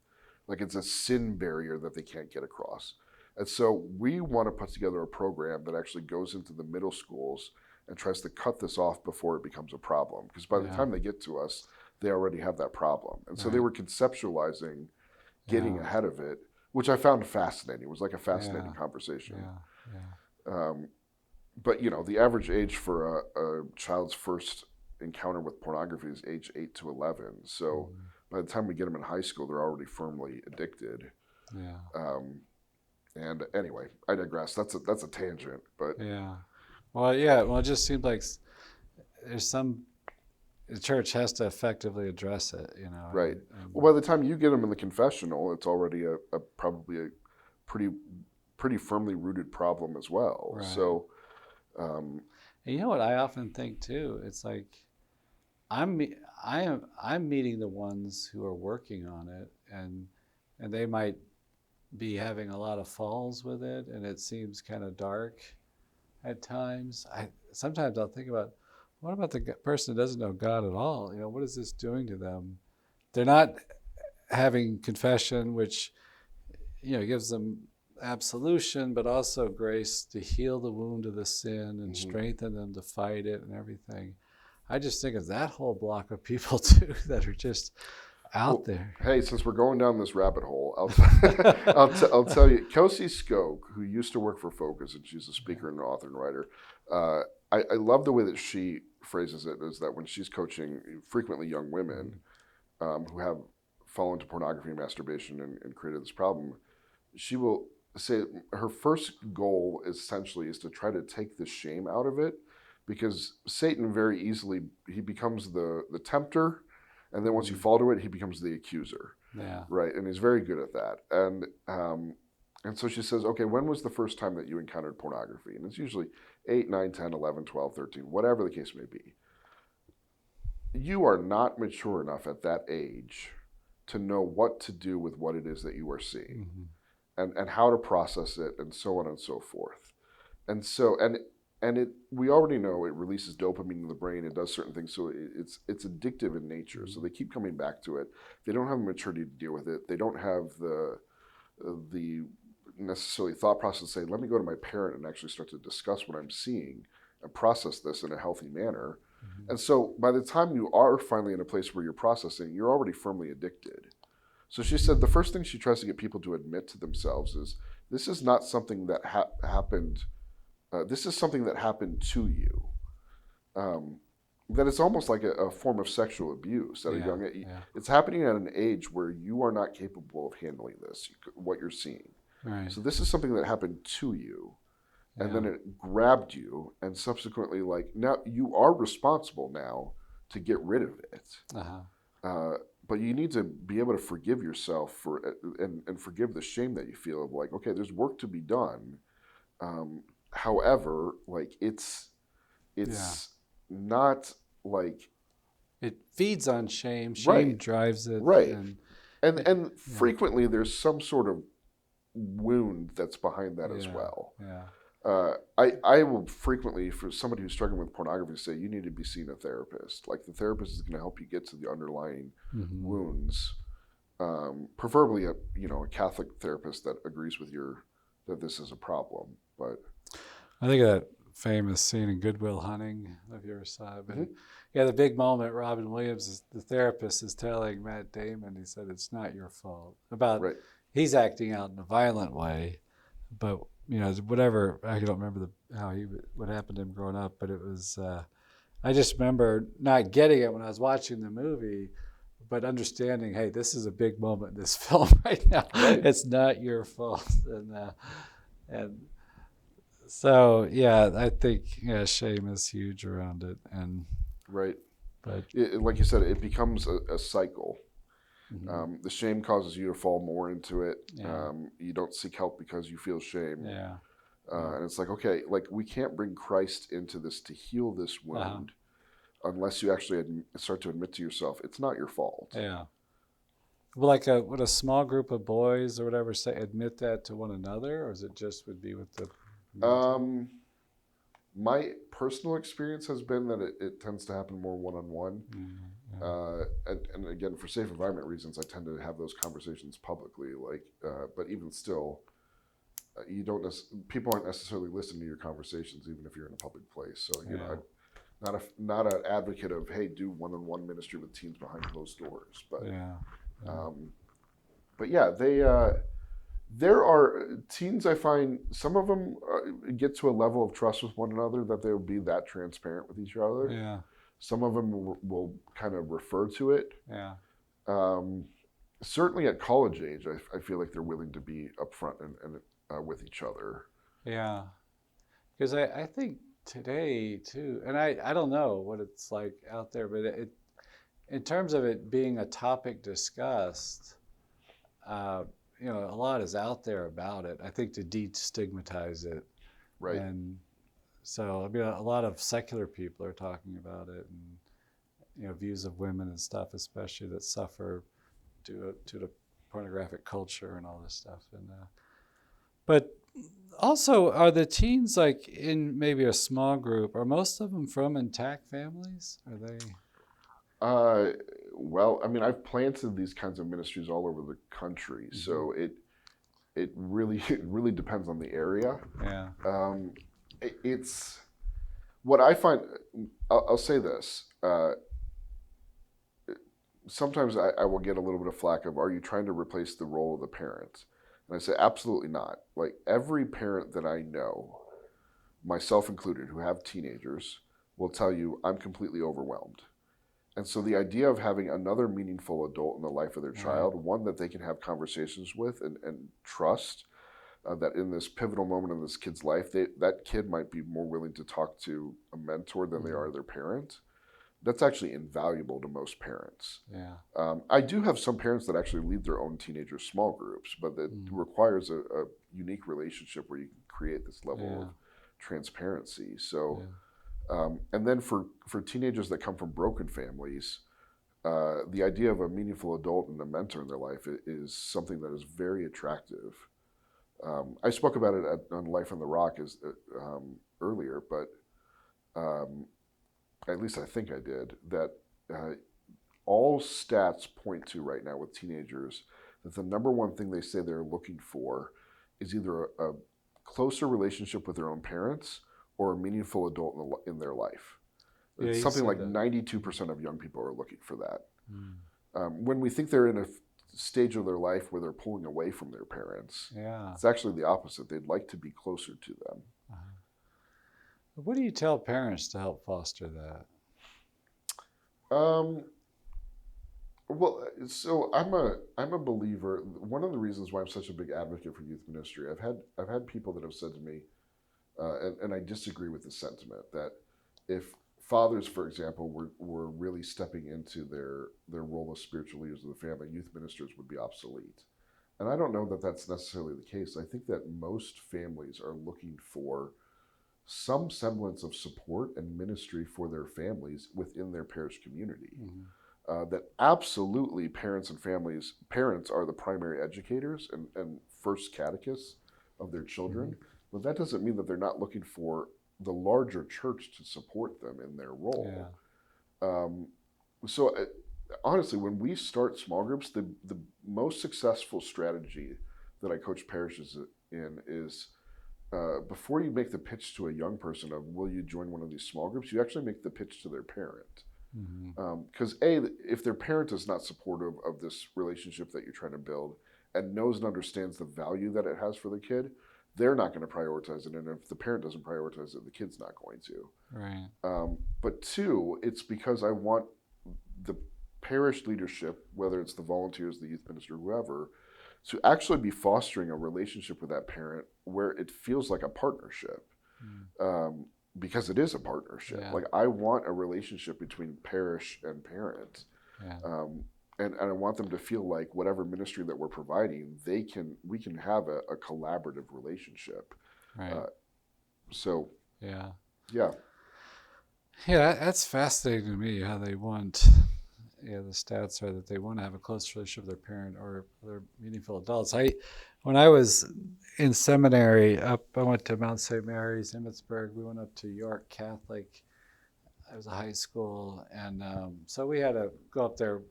Like, it's a sin barrier that they can't get across. And so we want to put together a program that actually goes into the middle schools and tries to cut this off before it becomes a problem. Because by the time they get to us, they already have that problem. And so they were conceptualizing getting ahead of it, which I found fascinating. It was like a fascinating conversation. But the average age for a child's first encounter with pornography is age 8 to 11. So by the time we get them in high school, they're already firmly addicted. And anyway, I digress. That's a tangent, but well, it just seems like there's the church has to effectively address it, Right. Well, by the time you get them in the confessional, it's already probably a pretty firmly rooted problem as well. Right. So, and you know what I often think too? It's like I'm meeting the ones who are working on it, and they might be having a lot of falls with it, and it seems kind of dark at times. Sometimes I'll think about, what about the person who doesn't know God at all? What is this doing to them? They're not having confession, which gives them absolution, but also grace to heal the wound of the sin and strengthen them to fight it and everything. I just think of that whole block of people too that are just out there. Hey, since we're going down this rabbit hole, I'll tell you, Kelsey Skoke, who used to work for Focus, and she's a speaker and author and writer. I love the way that she phrases it, is that when she's coaching frequently young women who have fallen to pornography and masturbation and created this problem, she will say her first goal essentially is to try to take the shame out of it, because Satan very easily, he becomes the tempter, and then once you fall to it, he becomes the accuser. Right, and he's very good at that. And so she says, okay, when was the first time that you encountered pornography? And it's usually 8, 9, 10, 11, 12, 13, whatever the case may be. You are not mature enough at that age to know what to do with what it is that you are seeing, and how to process it, and so on and so forth. And so, we already know it releases dopamine in the brain. It does certain things, so it's addictive in nature. So they keep coming back to it. They don't have the maturity to deal with it. They don't have the necessarily thought process to say, let me go to my parent and actually start to discuss what I'm seeing and process this in a healthy manner. And so by the time you are finally in a place where you're processing, you're already firmly addicted. So she said the first thing she tries to get people to admit to themselves is, this is not something that happened. This is something that happened to you. That it's almost like a form of sexual abuse at a young age. It's happening at an age where you are not capable of handling this, what you're seeing. Right. So this is something that happened to you, and then it grabbed you, and subsequently, like, now you are responsible now to get rid of it. but you need to be able to forgive yourself and forgive the shame that you feel of like, okay, there's work to be done. However, like it's not like it feeds on shame. right, Shame drives it, right, and and yeah, frequently there's some sort of wound that's behind that as yeah, well. yeah, I will frequently, for somebody who's struggling with pornography, say you need to be seeing a therapist. Like the therapist is going to help you get to the underlying mm-hmm. wounds. Preferably a Catholic therapist that agrees with that this is a problem. But I think of that famous scene in Good Will Hunting. Have you ever saw it? But mm-hmm. yeah, the big moment. Robin Williams, the therapist, is telling Matt Damon. He said, "It's not your fault." About Right, he's acting out in a violent way, but whatever. I don't remember what happened to him growing up, but it was. I just remember not getting it when I was watching the movie, but understanding, hey, this is a big moment in this film right now. right, It's not your fault, and so yeah, I think shame is huge around it, and right. but Like you said, it becomes a cycle. mm-hmm. The shame causes you to fall more into it. Yeah, You don't seek help because you feel shame. yeah, yeah. And it's like, okay, like we can't bring Christ into this to heal this Uh-huh. wound unless you actually start to admit to yourself it's not your fault. Yeah. Well, like would a small group of boys or whatever say admit that to one another, or is it just would be with the community? Um, my personal experience has been that it tends to happen more one-on-one. Mm-hmm. And again, for safe environment reasons, I tend to have those conversations publicly. Like, but even still, you don't. People aren't necessarily listening to your conversations, even if you're in a public place. So Yeah. I'm not an advocate of hey, do one-on-one ministry with teens behind closed doors. But Yeah. Yeah. but yeah, there are teens. I find some of them get to a level of trust with one another that they'll be that transparent with each other. Yeah. Some of them will kind of refer to it. Yeah. Um, Certainly at college age, I feel like they're willing to be upfront and with each other. Yeah. Because I think today too, and I don't know what it's like out there, but in terms of it being a topic discussed, uh, a lot is out there about it. I think to destigmatize it, Right. and so I mean a lot of secular people are talking about it, and views of women and stuff, especially that suffer to the pornographic culture and all this stuff, and but also, are the teens like in maybe a small group? Are most of them from intact families? Are they? Well, I mean, I've planted these kinds of ministries all over the country, Mm-hmm. so it really depends on the area. Yeah. It's what I find. I'll say this. Sometimes I will get a little bit of flack of, are you trying to replace the role of the parent? And I say, absolutely not. Like every parent that I know, myself included, who have teenagers, will tell you, I'm completely overwhelmed. And so the idea of having another meaningful adult in the life of their child, one that they can have conversations with and trust, that in this pivotal moment in this kid's life, that kid might be more willing to talk to a mentor than they are their parent. That's actually invaluable to most parents. Yeah. I do have some parents that actually lead their own teenager small groups, but that requires a unique relationship where you can create this level of transparency. So, and then for teenagers that come from broken families, the idea of a meaningful adult and a mentor in their life is something that is very attractive. I spoke about it on Life on the Rock earlier, but at least I think I did, that all stats point to right now with teenagers that the number one thing they say they're looking for is either a closer relationship with their own parents or a meaningful adult in their life. Yeah, It's something like 92% of young people are looking for that. When we think they're in a stage of their life where they're pulling away from their parents, it's actually the opposite. They'd like to be closer to them. What do you tell parents to help foster that? Well, so I'm a believer. One of the reasons why I'm such a big advocate for youth ministry, I've had people that have said to me, and I disagree with the sentiment that if fathers, for example, were really stepping into their role as spiritual leaders of the family, youth ministers would be obsolete. And I don't know that that's necessarily the case. I think that most families are looking for some semblance of support and ministry for their families within their parish community. That absolutely parents are the primary educators and first catechists of their children, but that doesn't mean that they're not looking for the larger church to support them in their role. So honestly, when we start small groups, the most successful strategy that I coach parishes in is before you make the pitch to a young person of will you join one of these small groups, you actually make the pitch to their parent. Because if their parent is not supportive of this relationship that you're trying to build and knows and understands the value that it has for the kid, they're not going to prioritize it. And if the parent doesn't prioritize it, the kid's not going to. Right. But two, it's because I want the parish leadership, whether it's the volunteers, the youth minister, whoever, to actually be fostering a relationship with that parent where it feels like a partnership. Because it is a partnership. Like I want a relationship between parish and parent. And I want them to feel like whatever ministry that we're providing, we can have a collaborative relationship. Right. Yeah, that's fascinating to me how they want. The stats are that they want to have a close relationship with their parent or other meaningful adults. When I was in seminary, I went to Mount St. Mary's, Emmitsburg. We went up to York Catholic. I was a high school, and so we had to go up there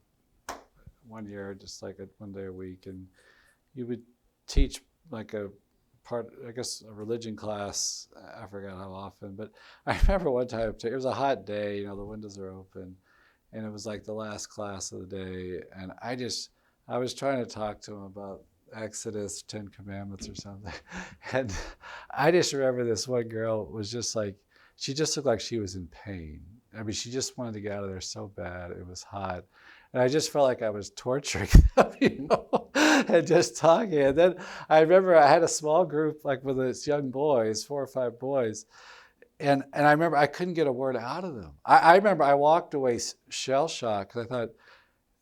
one year, just like one day a week, and you would teach like a religion class. I forgot how often, but I remember one time it was a hot day. The windows are open. And it was like the last class of the day. And I was trying to talk to him about Exodus, 10 Commandments or something. And I just remember this one girl was just like, she just looked like she was in pain. I mean, she just wanted to get out of there so bad. It was hot. And I just felt like I was torturing them, and just talking. And then I remember I had a small group, like with these young boys, 4 or 5 boys. And I remember I couldn't get a word out of them. I remember I walked away shell-shocked because I thought,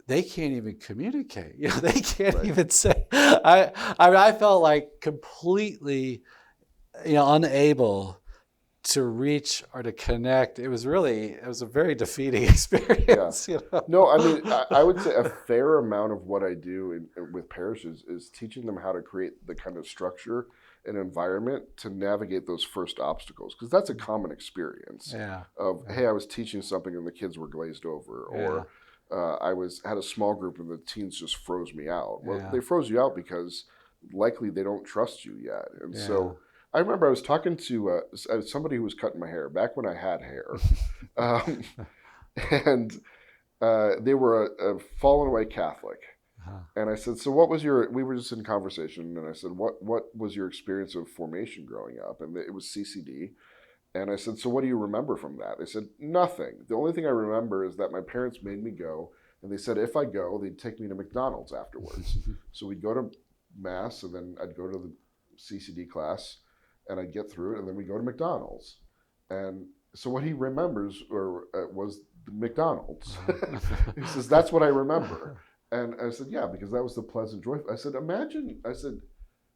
they can't even communicate. They can't even say. I felt like completely, unable to reach or to connect. It was a very defeating experience. No, I mean, I would say a fair amount of what I do with parishes is teaching them how to create the kind of structure and environment to navigate those first obstacles, because that's a common experience of, hey, I was teaching something and the kids were glazed over, or I had a small group and the teens just froze me out. Well, they froze you out because likely they don't trust you yet. And so I remember I was talking to somebody who was cutting my hair back when I had hair. And they were a fallen away Catholic. And I said, so what was we were just in conversation, and I said, what was your experience of formation growing up? And it was CCD. And I said, so what do you remember from that? They said, nothing. The only thing I remember is that my parents made me go, and they said if I go, they'd take me to McDonald's afterwards. So we'd go to Mass, and then I'd go to the CCD class, and I'd get through it, and then we'd go to McDonald's. And so what he remembers was the McDonald's. He says, that's what I remember. And I said, yeah, because that was the pleasant joy. I said,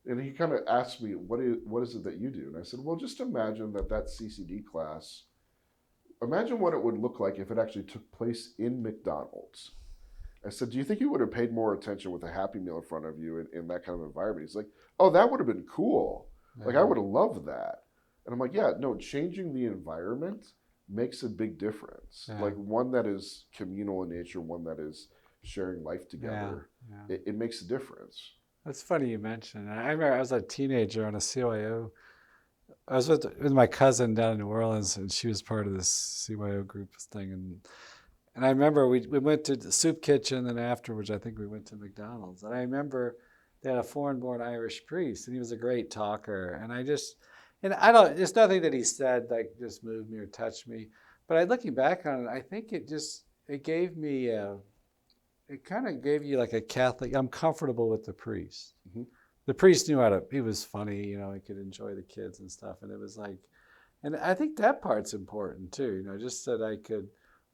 and he kind of asked me, what is it that you do? And I said, well, just imagine that CCD class, imagine what it would look like if it actually took place in McDonald's. I said, do you think you would have paid more attention with a Happy Meal in front of you in that kind of environment? He's like, oh, that would have been cool. Like, I would have loved that. And I'm like, yeah, no, changing the environment makes a big difference. Like one that is communal in nature, one that is sharing life together, it makes a difference. That's funny you mentioned. I remember I was a teenager on a CYO. I was with my cousin down in New Orleans, and she was part of this CYO group thing. And I remember we went to the soup kitchen, and afterwards I think we went to McDonald's. And I remember they had a foreign-born Irish priest, and he was a great talker. There's nothing that he said like just moved me or touched me. But looking back on it, I think it gave me it kind of gave you like a Catholic, I'm comfortable with the priest. The priest knew he was funny, he could enjoy the kids and stuff. And it was like, And I think that part's important too, just that I could,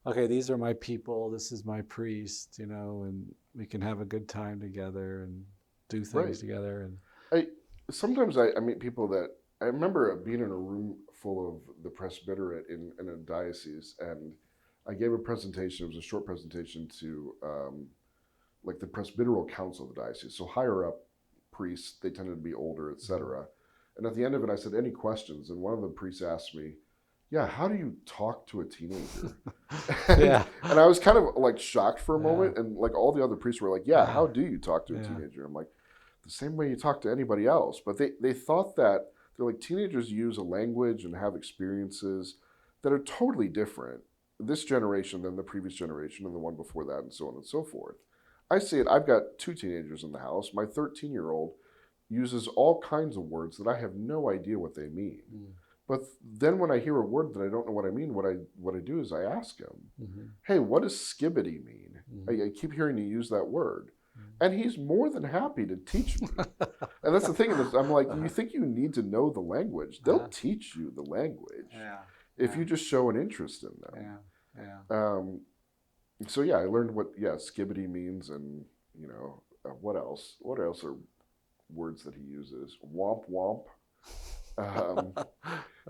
okay, these are my people, this is my priest, and we can have a good time together and do things Right. together. And Sometimes I meet people that I remember being in a room full of the presbyterate in a diocese, and I gave a presentation. It was a short presentation to like the presbyteral council of the diocese. So higher up priests, they tended to be older, etc. And at the end of it, I said, "Any questions?" And one of the priests asked me, "Yeah, how do you talk to a teenager?" yeah, and I was kind of like shocked for a yeah, moment, and like all the other priests were like, "Yeah, yeah, how do you talk to a yeah, teenager?" I'm like, the same way you talk to anybody else. But they thought that they're like teenagers use a language and have experiences that are totally different this generation than the previous generation and the one before that, and so on and so forth. I see it. I've got two teenagers in the house. My 13-year-old uses all kinds of words that I have no idea what they mean. mm, But then when I hear a word that I don't know what I mean, what I do is I ask him, mm-hmm, "Hey, what does skibbity mean?" mm-hmm. I keep hearing you use that word. And he's more than happy to teach me. And that's the thing is, I'm like, you think you need to know the language? They'll teach you the language yeah, if yeah, you just show an interest in them. yeah, yeah. So yeah, I learned what skibbity means, and what else? What else are words that he uses? Womp womp. Um,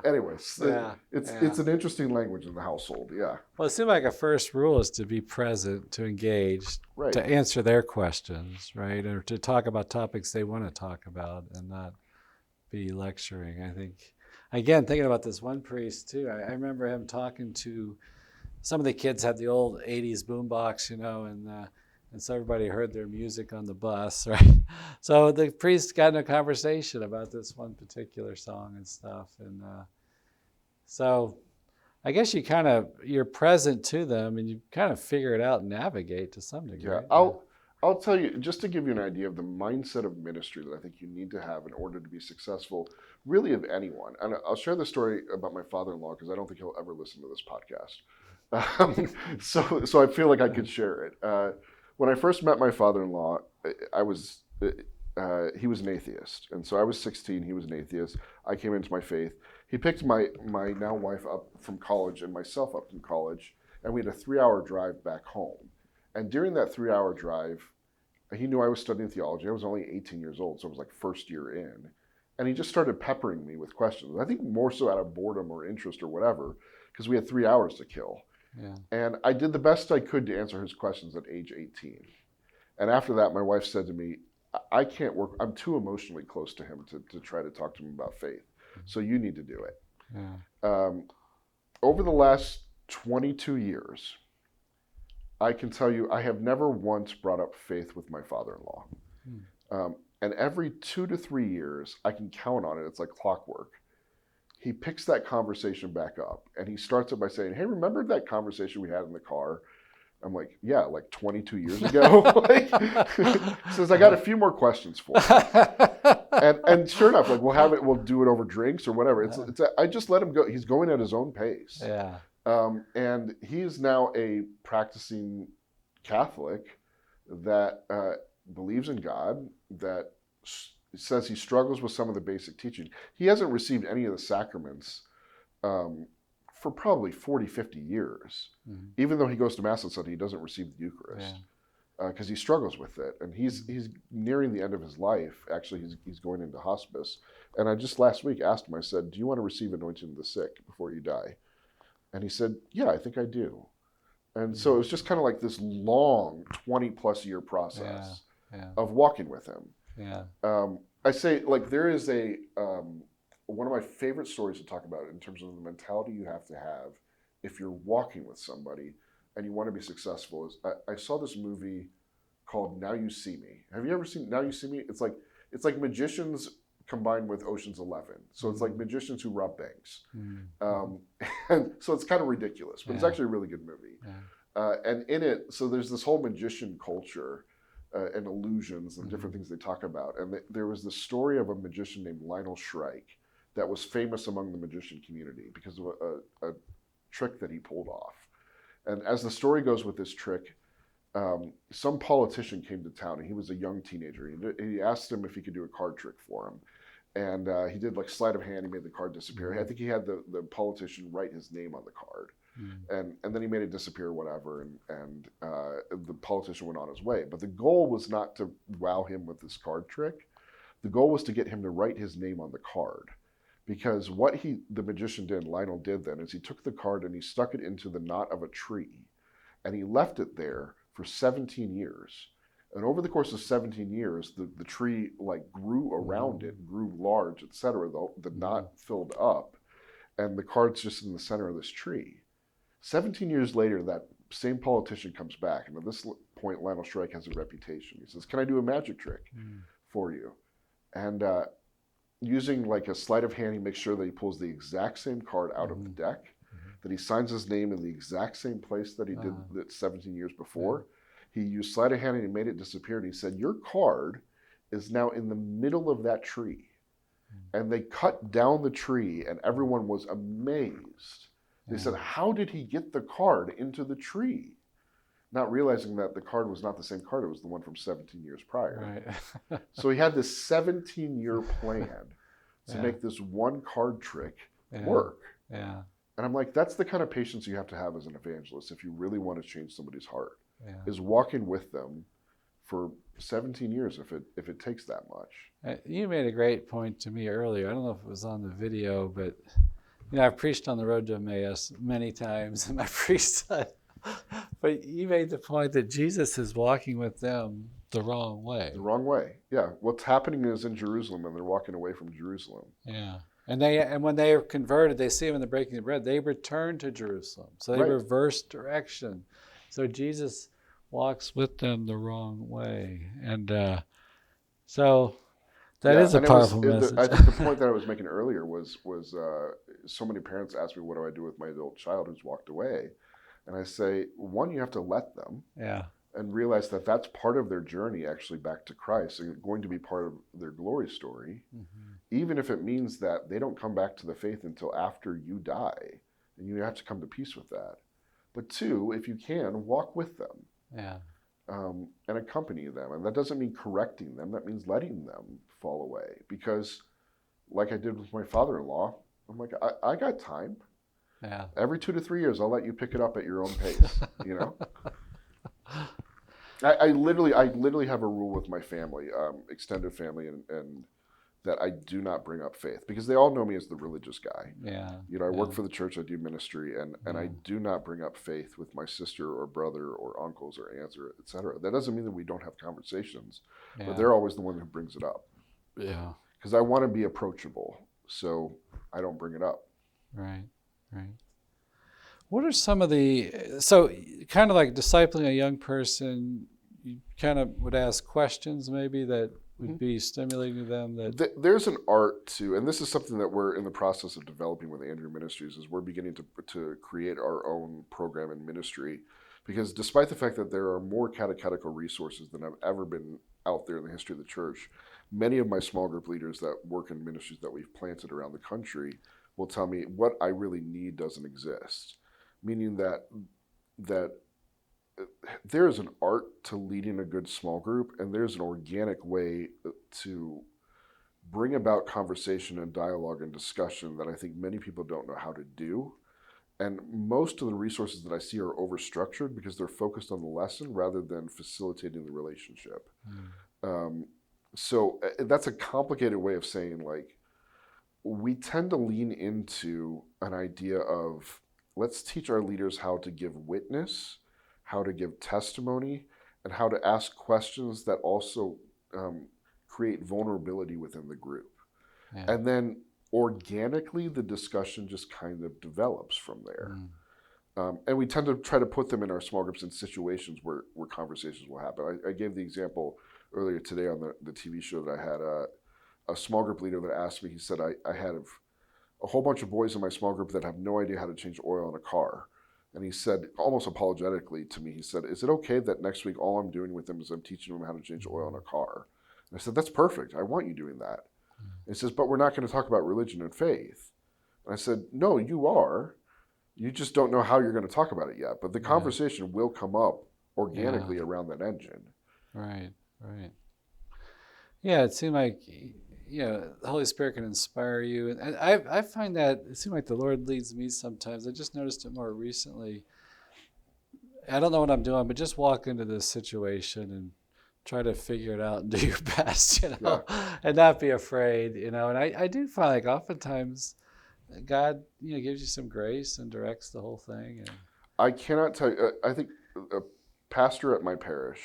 anyways, yeah, yeah. it's an interesting language in the household. Yeah, Well, it seemed like a first rule is to be present, to engage, right. to answer their questions, right? Or to talk about topics they want to talk about and not be lecturing. I think, again, thinking about this one priest too, I remember him talking to some of the kids had the old 80s boombox, and so everybody heard their music on the bus, right? So the priest got in a conversation about this one particular song and stuff. And so I guess you're present to them and you kind of figure it out and navigate to some Yeah, degree. Yeah. I'll tell you, just to give you an idea of the mindset of ministry that I think you need to have in order to be successful, really of anyone. And I'll share the story about my father-in-law because I don't think he'll ever listen to this podcast. So I feel like I could share it. When I first met my father-in-law, I was he was an atheist, and so I was 16. He was an atheist. I came into my faith. He picked my now wife up from college and myself up from college, and we had a 3-hour drive back home. And during that 3-hour drive, he knew I was studying theology. I was only 18 years old, so I was like first year in. And he just started peppering me with questions. I think more so out of boredom or interest or whatever, because we had 3 hours to kill. Yeah. And I did the best I could to answer his questions at age 18. And after that, my wife said to me, "I can't work. I'm too emotionally close to him to try to talk to him about faith. So you need to do it." Yeah. Over the last 22 years, I can tell you I have never once brought up faith with my father-in-law. And every 2 to 3 years, I can count on it. It's like clockwork. He picks that conversation back up, and he starts it by saying, "Hey, remember that conversation we had in the car?" I'm like, "Yeah, like 22 years ago." Says, "I got a few more questions for you." And sure enough, like we'll do it over drinks or whatever. I just let him go. He's going at his own pace. Yeah. And he is now a practicing Catholic that believes in God, that says he struggles with some of the basic teaching. He hasn't received any of the sacraments for probably 40, 50 years. Mm-hmm. Even though he goes to Mass on Sunday, he doesn't receive the Eucharist because he struggles with it. And he's nearing the end of his life. Actually, he's going into hospice. And I just last week asked him, I said, "Do you want to receive anointing of the sick before you die?" And he said, "Yeah, I think I do." And so it was just kind of like this long 20 plus year process of walking with him. Yeah. I say, like, there is one of my favorite stories to talk about in terms of the mentality you have to have if you're walking with somebody and you want to be successful. Is I saw this movie called Now You See Me. Have you ever seen Now You See Me? It's like magicians combined with Ocean's 11. So it's like magicians who rob banks. And so it's kind of ridiculous, but it's actually a really good movie. And in it, so there's this whole magician culture and illusions and different things they talk about. And there was the story of a magician named Lionel Shrike that was famous among the magician community because of a trick that he pulled off. And as the story goes with this trick, some politician came to town and he was a young teenager. He asked him if he could do a card trick for him. And he did like sleight of hand. He made the card disappear. I think he had the politician write his name on the card, and then he made it disappear, or whatever. And the politician went on his way. But the goal was not to wow him with this card trick. The goal was to get him to write his name on the card, because what the magician did, Lionel did then, is he took the card and he stuck it into the knot of a tree, and he left it there for 17 years. And over the course of 17 years, the tree like grew around it, grew large, etc. The knot filled up, and the card's just in the center of this tree. 17 years later, that same politician comes back, and at this point, Lionel Strike has a reputation. He says, "Can I do a magic trick for you?" And using like a sleight of hand, he makes sure that he pulls the exact same card out of the deck, that he signs his name in the exact same place that he did that 17 years before. He used sleight of hand and he made it disappear. And he said, "Your card is now in the middle of that tree." And they cut down the tree, and everyone was amazed. They said, "How did he get the card into the tree?" Not realizing that the card was not the same card. It was the one from 17 years prior. Right. So he had this 17-year plan to make this one card trick work. Yeah. And I'm like, that's the kind of patience you have to have as an evangelist if you really want to change somebody's heart. Yeah. Is walking with them for 17 years if it takes that much. You made a great point to me earlier. I don't know if it was on the video, but I've preached on the road to Emmaus many times in my priesthood. But you made the point that Jesus is walking with them the wrong way. The wrong way. Yeah. What's happening is in Jerusalem, and they're walking away from Jerusalem. Yeah. And when they are converted, they see him in the breaking of bread, they return to Jerusalem. So they reverse direction. So Jesus walks with them the wrong way. And so that is a powerful message. I think the point that I was making earlier was so many parents ask me, what do I do with my adult child who's walked away? And I say, one, you have to let them. Yeah. And realize that that's part of their journey actually back to Christ and going to be part of their glory story, even if it means that they don't come back to the faith until after you die. And you have to come to peace with that. But two, if you can, walk with them. Yeah. And accompany them. And that doesn't mean correcting them. That means letting them fall away. Because like I did with my father-in-law, I'm like, I got time. Yeah. Every 2 to 3 years, I'll let you pick it up at your own pace, I literally have a rule with my family, extended family, and that I do not bring up faith, because they all know me as the religious guy. Yeah. I work for the church, I do ministry, and I do not bring up faith with my sister or brother or uncles or aunts or et cetera. That doesn't mean that we don't have conversations, but they're always the one who brings it up. Yeah. Because I want to be approachable, so I don't bring it up. Right. What are some of so kind of like discipling a young person, you kind of would ask questions maybe that would be stimulating to them? There's an art to, and this is something that we're in the process of developing with Andrew Ministries, is we're beginning to create our own program in ministry, because despite the fact that there are more catechetical resources than have ever been out there in the history of the church, many of my small group leaders that work in ministries that we've planted around the country will tell me what I really need doesn't exist, meaning that there is an art to leading a good small group, and there's an organic way to bring about conversation and dialogue and discussion that I think many people don't know how to do. And most of the resources that I see are overstructured because they're focused on the lesson rather than facilitating the relationship. So that's a complicated way of saying, like, we tend to lean into an idea of, let's teach our leaders how to give witness, how to give testimony, and how to ask questions that also create vulnerability within the group. Yeah. And then organically, the discussion just kind of develops from there. And we tend to try to put them in our small groups in situations where conversations will happen. I gave the example earlier today on the TV show that I had a small group leader that asked me, he said, I had a whole bunch of boys in my small group that have no idea how to change oil in a car. And he said, almost apologetically to me, he said, is it okay that next week all I'm doing with them is I'm teaching them how to change oil in a car? And I said, that's perfect. I want you doing that. And he says, but we're not going to talk about religion and faith. And I said, no, you are. You just don't know how you're going to talk about it yet. But the conversation will come up organically around that engine. Right. Yeah, it seemed like, the Holy Spirit can inspire you. And I find that it seems like the Lord leads me sometimes. I just noticed it more recently. I don't know what I'm doing, but just walk into this situation and try to figure it out and do your best, and not be afraid, And I do find like oftentimes God, gives you some grace and directs the whole thing. And I cannot tell you. I think a pastor at my parish,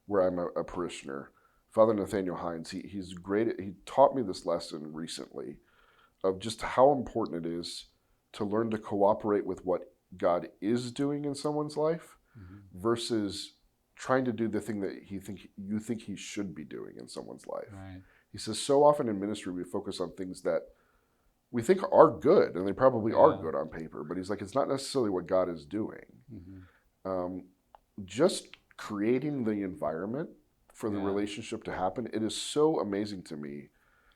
where I'm a parishioner, Father Nathaniel Hines, he's great. He taught me this lesson recently of just how important it is to learn to cooperate with what God is doing in someone's life versus trying to do the thing that you think he should be doing in someone's life. Right. He says so often in ministry we focus on things that we think are good, and they probably are good on paper, but he's like, it's not necessarily what God is doing. Just creating the environment for the relationship to happen. It is so amazing to me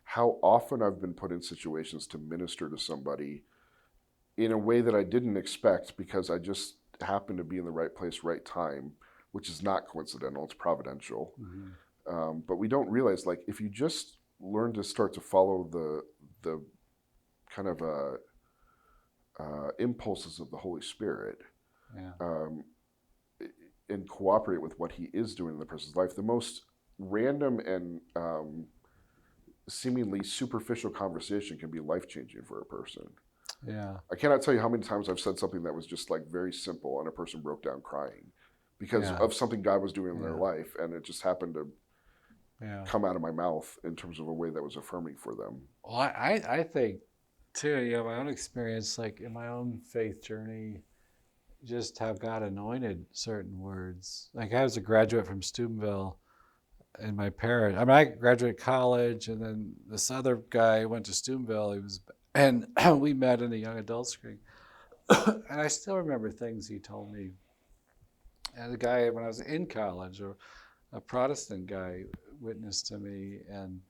how often I've been put in situations to minister to somebody in a way that I didn't expect because I just happened to be in the right place, right time, which is not coincidental, it's providential. But we don't realize, like, if you just learn to start to follow the kind of impulses of the Holy Spirit, and cooperate with what he is doing in the person's life, the most random and seemingly superficial conversation can be life-changing for a person. Yeah. I cannot tell you how many times I've said something that was just like very simple and a person broke down crying because of something God was doing in their life, and it just happened to come out of my mouth in terms of a way that was affirming for them. Well, I think too, my own experience, like in my own faith journey, just how God anointed certain words. Like I was a graduate from Steubenville, and my parents, I graduated college, and then this other guy went to Steubenville. And we met in a young adult screen. And I still remember things he told me. And the guy, when I was in college, or a Protestant guy witnessed to me, and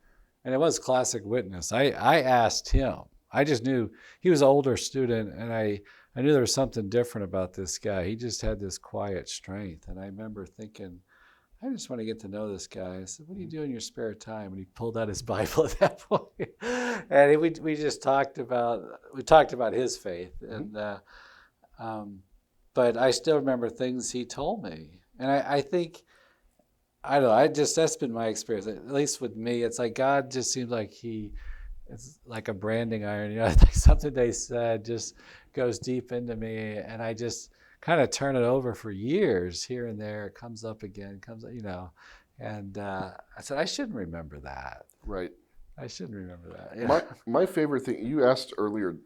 it was classic witness. I asked him. I just knew he was an older student, and I knew there was something different about this guy. He just had this quiet strength. And I remember thinking, I just want to get to know this guy. I said, what do you do in your spare time? And he pulled out his Bible at that point. And we just talked about his faith. And but I still remember things he told me. And I think, I don't know, that's been my experience. At least with me, it's like God just seems like it's like a branding iron. Like something they said just goes deep into me, and I just kind of turn it over for years here and there. It comes up again, and I said, I shouldn't remember that. Right. I shouldn't remember that. My favorite thing, you asked earlier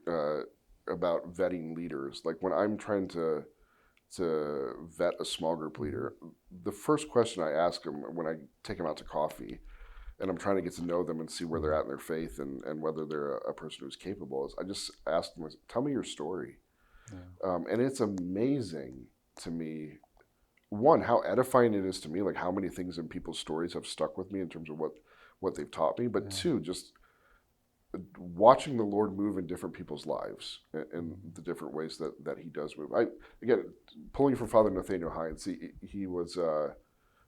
about vetting leaders. Like when I'm trying to vet a small group leader, the first question I ask them when I take them out to coffee, and I'm trying to get to know them and see where they're at in their faith and whether they're a person who's capable, is I just ask them, tell me your story. And it's amazing to me, one, how edifying it is to me, like how many things in people's stories have stuck with me in terms of what they've taught me, but two, just watching the Lord move in different people's lives and the different ways that he does move. Again, pulling from Father Nathaniel Hines, he was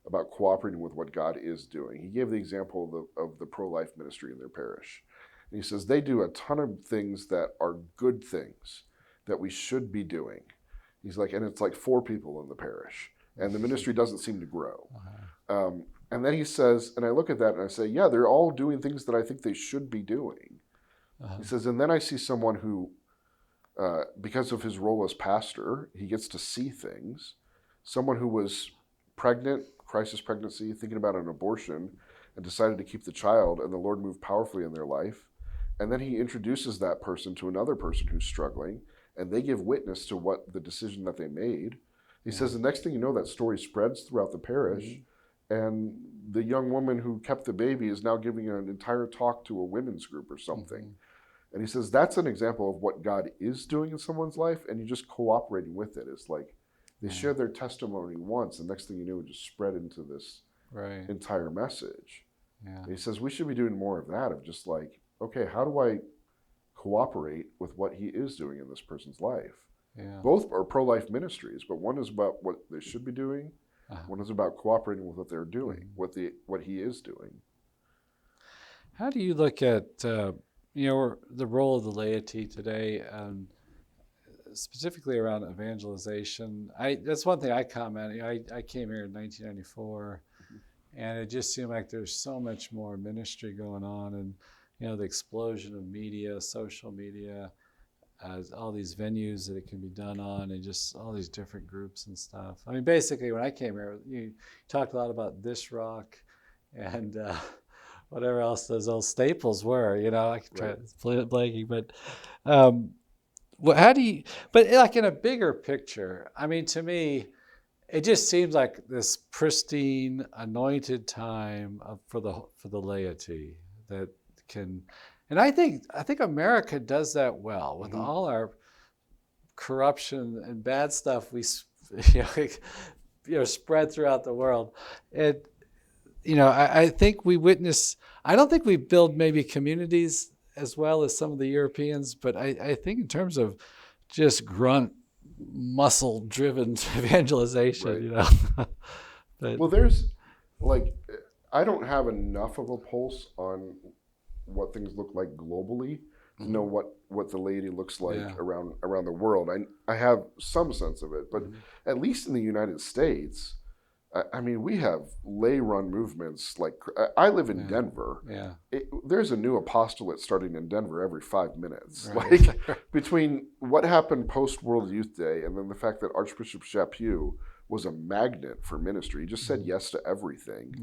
about cooperating with what God is doing. He gave the example of the pro-life ministry in their parish. And he says they do a ton of things that are good things that we should be doing. He's like, and it's like 4 people in the parish, and the ministry doesn't seem to grow. And then he says, and I look at that and I say, yeah, they're all doing things that I think they should be doing. He says, and then I see someone who, because of his role as pastor, he gets to see things. Someone who was pregnant, crisis pregnancy, thinking about an abortion, and decided to keep the child, and the Lord moved powerfully in their life. And then he introduces that person to another person who's struggling, and they give witness to what the decision that they made. He says the next thing you know, that story spreads throughout the parish, and the young woman who kept the baby is now giving an entire talk to a women's group or something. And he says that's an example of what God is doing in someone's life, and you're just cooperating with it. It's like they share their testimony once, and next thing you know, it just spread into this entire message. And he says we should be doing more of that, of just like, okay, how do I cooperate with what he is doing in this person's life? Both are pro-life ministries, but one is about what they should be doing. One is about cooperating with what they're doing, what he is doing. How do you look at the role of the laity today, specifically around evangelization? That's one thing I comment. I came here in 1994, and it just seemed like there's so much more ministry going on, and the explosion of media, social media, all these venues that it can be done on, and just all these different groups and stuff. I mean, basically, when I came here, you talked a lot about this rock and whatever else those old staples were. I could try to play it blanking, but how do you? But like in a bigger picture, I mean, to me, it just seems like this pristine, anointed time for the laity that can. And I think America does that well with all our corruption and bad stuff we spread throughout the world. I think we witness. I don't think we build maybe communities as well as some of the Europeans, but I think in terms of just grunt, muscle-driven evangelization, But, well, there's I don't have enough of a pulse on what things look like globally to know what the laity looks like around the world. I have some sense of it, but at least in the United States, I mean, we have lay-run movements. Like I live in Denver. There's a new apostolate starting in Denver every 5 minutes. Right. Like between what happened post-World Youth Day and then the fact that Archbishop Chaput was a magnet for ministry. He just said yes to everything.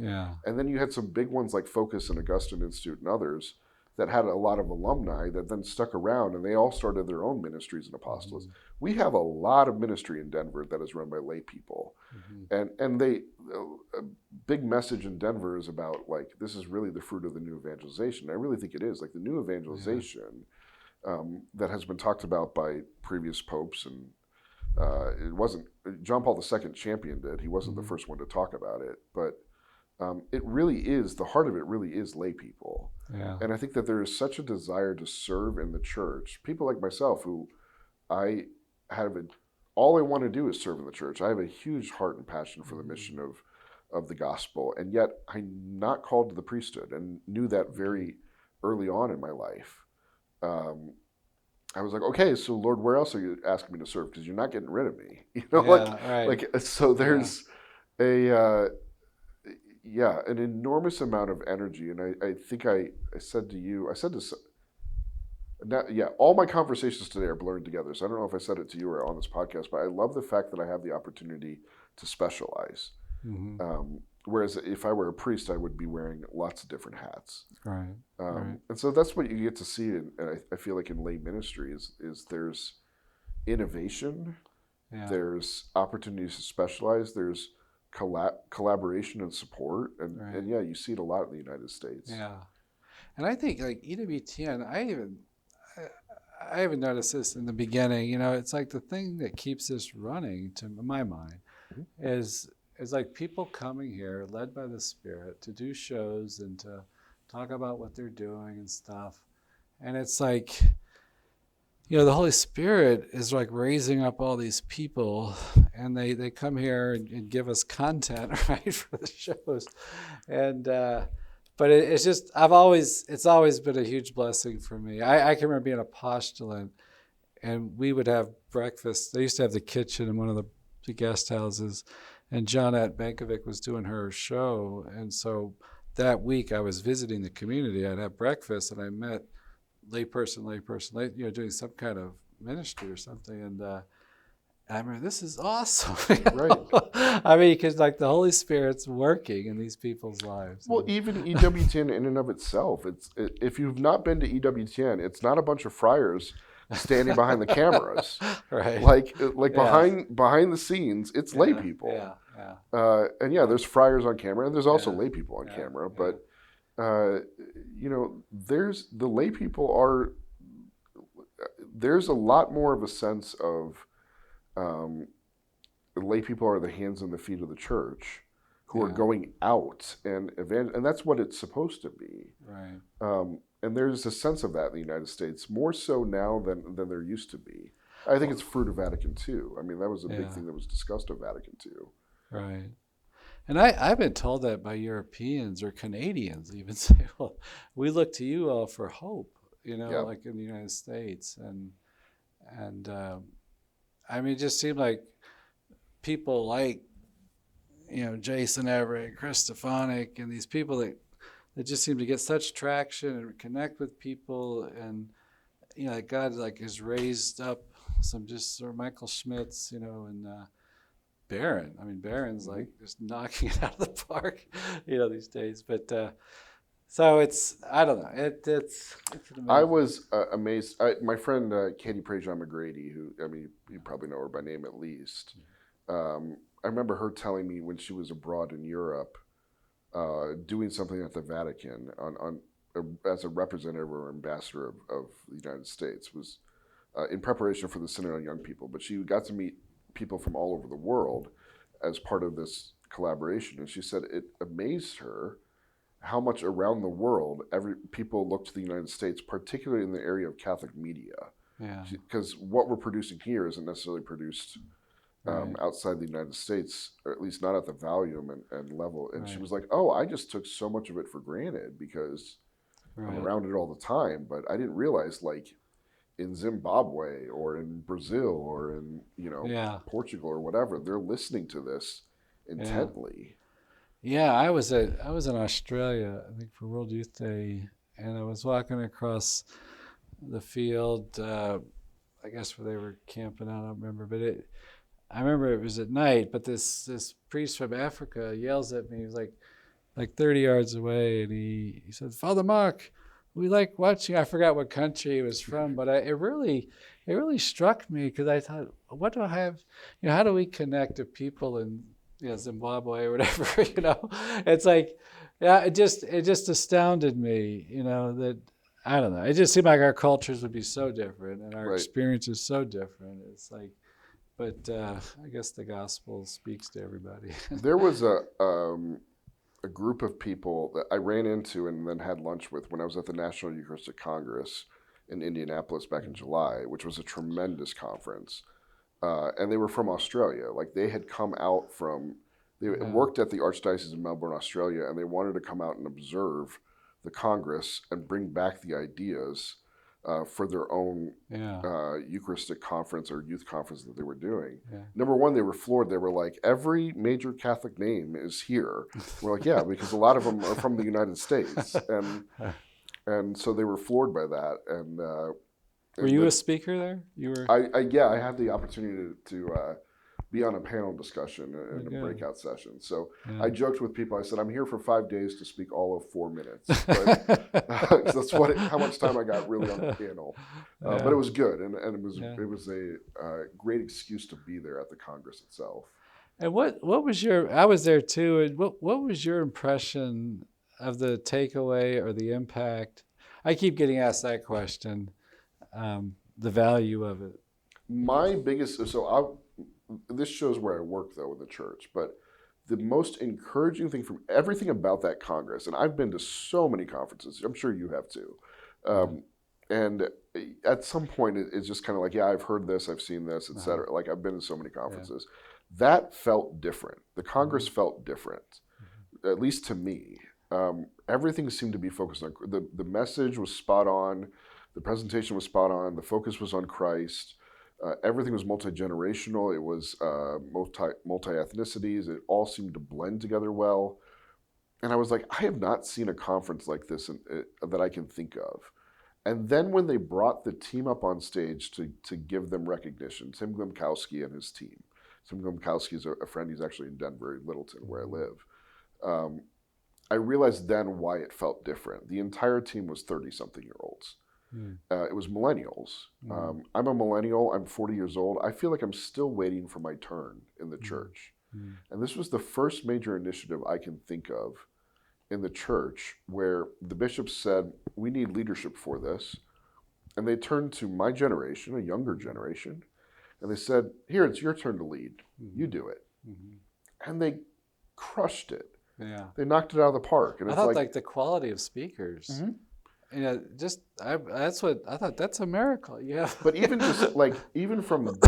And then you had some big ones like Focus and Augustine Institute and others that had a lot of alumni that then stuck around, and they all started their own ministries and apostolates. We have a lot of ministry in Denver that is run by lay people. And they a big message in Denver is about like, this is really the fruit of the new evangelization. I really think it is. Like the new evangelization that has been talked about by previous popes, and it wasn't, John Paul II championed it. He wasn't the first one to talk about it, but it really is, the heart of it really is lay people. And I think that there is such a desire to serve in the church. People like myself who all I want to do is serve in the church. I have a huge heart and passion for the mission of the gospel, and yet I'm not called to the priesthood, and knew that very early on in my life. I was like, okay, so Lord, where else are you asking me to serve? Because you're not getting rid of me, So there's an enormous amount of energy, and I think I said to all my conversations today are blurred together. So I don't know if I said it to you or on this podcast, but I love the fact that I have the opportunity to specialize. Whereas if I were a priest, I would be wearing lots of different hats. Right. And so that's what you get to see, and I feel like in lay ministry is there's innovation, there's opportunities to specialize, there's collaboration and support, and you see it a lot in the United States. And I think like EWTN, I even noticed this in the beginning. It's like the thing that keeps this running, to my mind, is like people coming here led by the Spirit to do shows and to talk about what they're doing and stuff. And it's like, the Holy Spirit is like raising up all these people, and they come here and give us content, right, for the shows. And but it's just, it's always been a huge blessing for me. I can remember being a postulant, and we would have breakfast. They used to have the kitchen in one of the guest houses, and Johnette Bankovic was doing her show. And so that week I was visiting the community. I'd have breakfast, and I met layperson, doing some kind of ministry or something. And I remember, this is awesome. Right. I mean, because like the Holy Spirit's working in these people's lives. Well, even EWTN in and of itself, if you've not been to EWTN, it's not a bunch of friars standing behind the cameras. Right. Like behind the scenes, it's lay people. And there's friars on camera, and there's also lay people on camera. But there's the lay people there's a lot more of a sense of lay people are the hands and the feet of the church who are going out and that's what it's supposed to be. Right. And there's a sense of that in the United States, more so now than there used to be. I think it's fruit of Vatican II. I mean, that was a big thing that was discussed at Vatican II. Right. And I've been told that by Europeans or Canadians even say, well, we look to you all for hope, Yeah. like in the United States. And I mean, it just seemed like people like, Jason Everett, Chris Stefanik, and these people that just seem to get such traction and connect with people. And, like God has raised up some just sort of Michael Schmitz, and Barron. I mean, Barron's Mm-hmm. just knocking it out of the park, these days. But so I don't know. It's an amazing. I was amazed. My friend Katie Prejean McGrady, who, I mean, you probably know her by name at least. I remember her telling me when she was abroad in Europe, doing something at the Vatican as a representative or ambassador of the United States, was in preparation for the Synod on Young People. But she got to meet people from all over the world as part of this collaboration, and she said it amazed her how much around the world people look to the United States, particularly in the area of Catholic media. Yeah. Because what we're producing here isn't necessarily produced Right. outside the United States, or at least not at the volume and level. And she Right. was like, oh, I just took so much of it for granted because I'm Right. around it all the time. But I didn't realize, like, in Zimbabwe or in Brazil or in, Yeah. Portugal or whatever, they're listening to this intently. Yeah. I was in Australia, I think, for World Youth Day, and I was walking across the field, I guess where they were camping out. I don't remember, but I remember it was at night. But this priest from Africa yells at me. He was like 30 yards away, and he said, "Father Mark, we like watching." I forgot what country he was from, but it really struck me, because I thought, what do I have? How do we connect to people in Zimbabwe or whatever? It's like, yeah, it just astounded me, that I don't know. It just seemed like our cultures would be so different and our Right. experiences so different. It's like, but I guess the gospel speaks to everybody. There was a group of people that I ran into and then had lunch with when I was at the National Eucharistic Congress in Indianapolis back in July, which was a tremendous conference. And they were from Australia. Like, they had come out they worked at the Archdiocese of Melbourne, Australia, and they wanted to come out and observe the Congress and bring back the ideas for their own Eucharistic conference or youth conference that they were doing. Yeah. Number one, they were floored. They were like, every major Catholic name is here. We're like, yeah, because a lot of them are from the United States. And so they were floored by that. And were you a speaker there? You were. I had the opportunity to be on a panel discussion and a breakout session. So I joked with people. I said, I'm here for 5 days to speak all of 4 minutes. But, that's how much time I got really on the panel. But it was good, and it was a great excuse to be there at the Congress itself. And what was your? I was there too. And what was your impression of the takeaway or the impact? I keep getting asked that question. The value of it. My biggest this shows where I work, though, in the church, but the most encouraging thing from everything about that Congress, and I've been to so many conferences, I'm sure you have too, and at some point it's just kind of like, yeah, I've heard this, I've seen this, etc. Like, I've been to so many conferences. That felt different. The Congress felt different, at least to me. Everything seemed to be focused on the message was spot on, the presentation was spot on, the focus was on Christ. Everything was multi-generational. It was multi-ethnicities. It all seemed to blend together well. And I was like, I have not seen a conference like this that I can think of. And then when they brought the team up on stage to give them recognition, Tim Glimkowski and his team. Tim Glimkowski is a friend. He's actually in Denver, Littleton, where I live. I realized then why it felt different. The entire team was 30-something-year-olds. It was millennials. I'm a millennial. I'm 40 years old. I feel like I'm still waiting for my turn in the church. And this was the first major initiative I can think of in the church where the bishops said, we need leadership for this. And they turned to my generation, a younger generation, and they said, here, it's your turn to lead. You do it. And they crushed it. Yeah. They knocked it out of the park. And I thought like the quality of speakers. that's what I thought. That's a miracle. Yeah. But even just like, even from,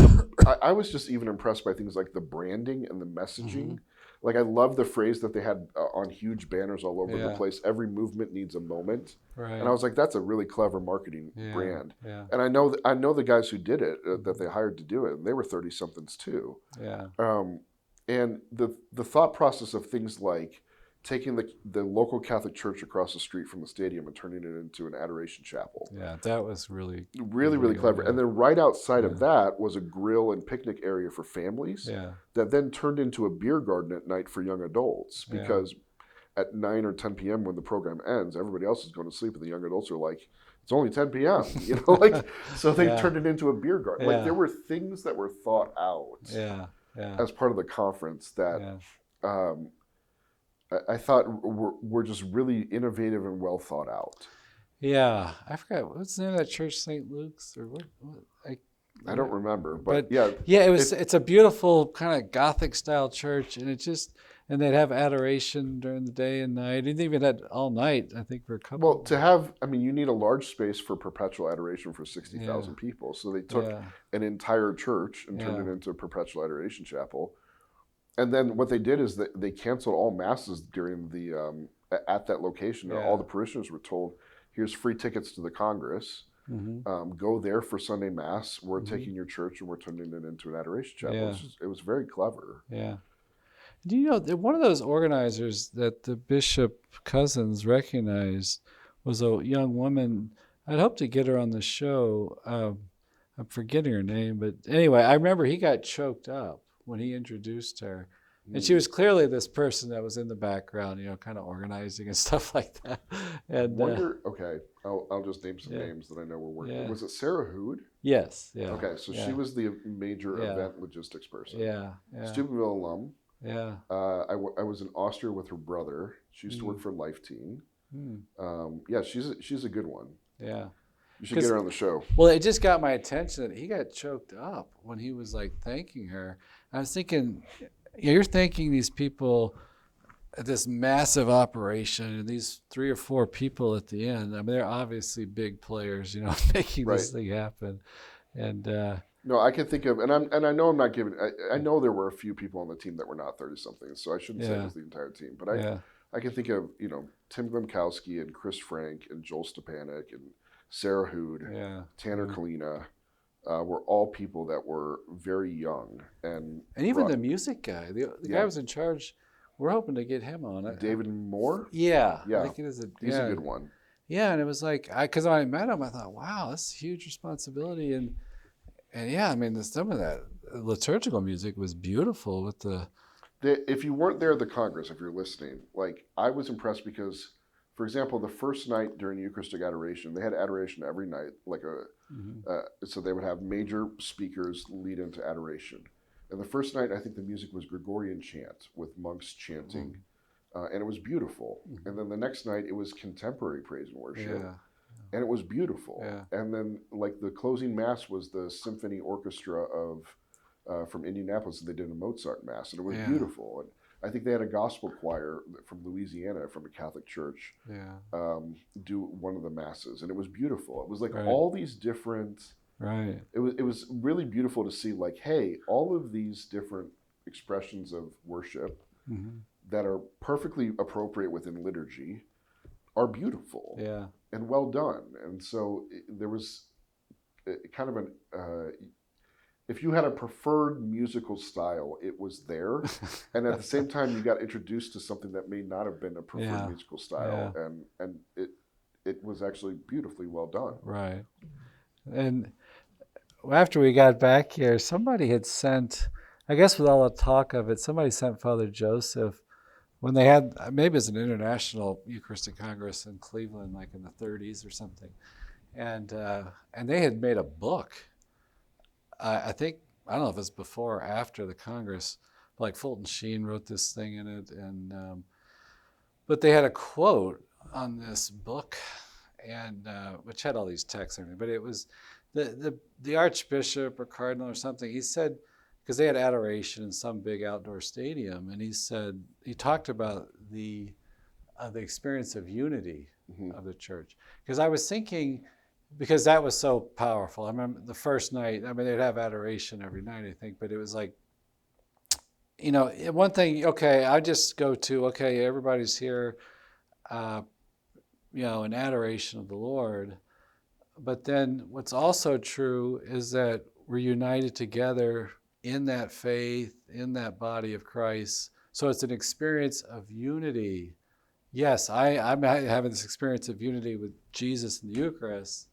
I was just even impressed by things like the branding and the messaging. Like I love the phrase that they had on huge banners all over the place. Every movement needs a moment. Right. And I was like, that's a really clever marketing brand. Yeah. And I know the guys who did it, that they hired to do it, and they were 30-somethings too. Yeah. And the thought process of things like taking the local Catholic church across the street from the stadium and turning it into an adoration chapel. Yeah, that was really really clever. Yeah. And then right outside of that was a grill and picnic area for families. Yeah. That then turned into a beer garden at night for young adults, because at 9 or 10 p.m. when the program ends, everybody else is going to sleep, and the young adults are like, it's only 10 p.m. Like, so they turned it into a beer garden. Like, there were things that were thought out as part of the conference that I thought were just really innovative and well thought out. Yeah, I forgot what's the name of that church, St. Luke's, or what I don't remember, but it's a beautiful kind of Gothic style church, and and they'd have adoration during the day and night, and they even had all night, I think, for a couple. Well, to have, I mean, you need a large space for perpetual adoration for 60,000 people, so they took an entire church and turned it into a perpetual adoration chapel. And then what they did is that they canceled all masses during the at that location. And all the parishioners were told, "Here's free tickets to the Congress. Go there for Sunday Mass. We're taking your church and we're turning it into an adoration chapel." It was very clever. Yeah. Do you know that one of those organizers that the Bishop Cousins recognized was a young woman? I'd hoped to get her on the show. I'm forgetting her name, but anyway, I remember he got choked up when he introduced her. And she was clearly this person that was in the background, kind of organizing and stuff like that. And okay, I'll just name some names that I know were working. Yeah. Was it Sarah Hood? Yes. Yeah. Okay, so she was the major event logistics person. Yeah. Steubenville alum. Yeah. I was in Austria with her brother. She used to work for Life Team. She's a good one. Yeah. You should get her on the show. Well, it just got my attention that he got choked up when he was like thanking her. I was thinking, you're thanking these people at this massive operation, and these 3 or 4 people at the end. I mean, they're obviously big players, making this thing happen. And no, I can think of, and I know I'm not giving. I know there were a few people on the team that were not 30-somethings, so I shouldn't say it was the entire team. But I can think of Tim Glemkowski and Chris Frank and Joel Stepanek and Sarah Hood, Tanner Kalina. Were all people that were very young, and even the music guy, the guy who was in charge. We're hoping to get him on. David Moore. Yeah. I think it is he's a good one. Yeah, and it was like because when I met him, I thought, wow, that's a huge responsibility, and I mean, some of that liturgical music was beautiful with the. If you weren't there at the Congress, if you're listening, like I was impressed because, for example, the first night during Eucharistic adoration, they had adoration every night, like so they would have major speakers lead into adoration. And the first night, I think the music was Gregorian chant with monks chanting, and it was beautiful. And then the next night, it was contemporary praise and worship, and it was beautiful. And then, like the closing mass was the symphony orchestra of from Indianapolis, and they did a Mozart mass, and it was beautiful. And I think they had a gospel choir from Louisiana, from a Catholic church, do one of the masses, and it was beautiful. It was like all these different. Right. It was really beautiful to see, like, hey, all of these different expressions of worship that are perfectly appropriate within liturgy are beautiful and well done. And so there was kind of if you had a preferred musical style, it was there. And at the same time, you got introduced to something that may not have been a preferred musical style. And it was actually beautifully well done. Right. And after we got back here, somebody had sent, I guess with all the talk of it, somebody sent Father Joseph when they had, maybe it's an international Eucharistic Congress in Cleveland, like in the 30s or something. And they had made a book. I think, I don't know if it's before or after the Congress, like Fulton Sheen wrote this thing in it. And but they had a quote on this book, and which had all these texts and everything, but it was the archbishop or cardinal or something. He said, because they had adoration in some big outdoor stadium, and he said, he talked about the the experience of unity Mm-hmm. of the church. Because I was thinking, because that was so powerful. I remember the first night, I mean, they'd have adoration every night, I think, but it was like, one thing, okay, I just go to, okay, everybody's here, in adoration of the Lord. But then what's also true is that we're united together in that faith, in that body of Christ. So it's an experience of unity. Yes, I'm having this experience of unity with Jesus in the Eucharist,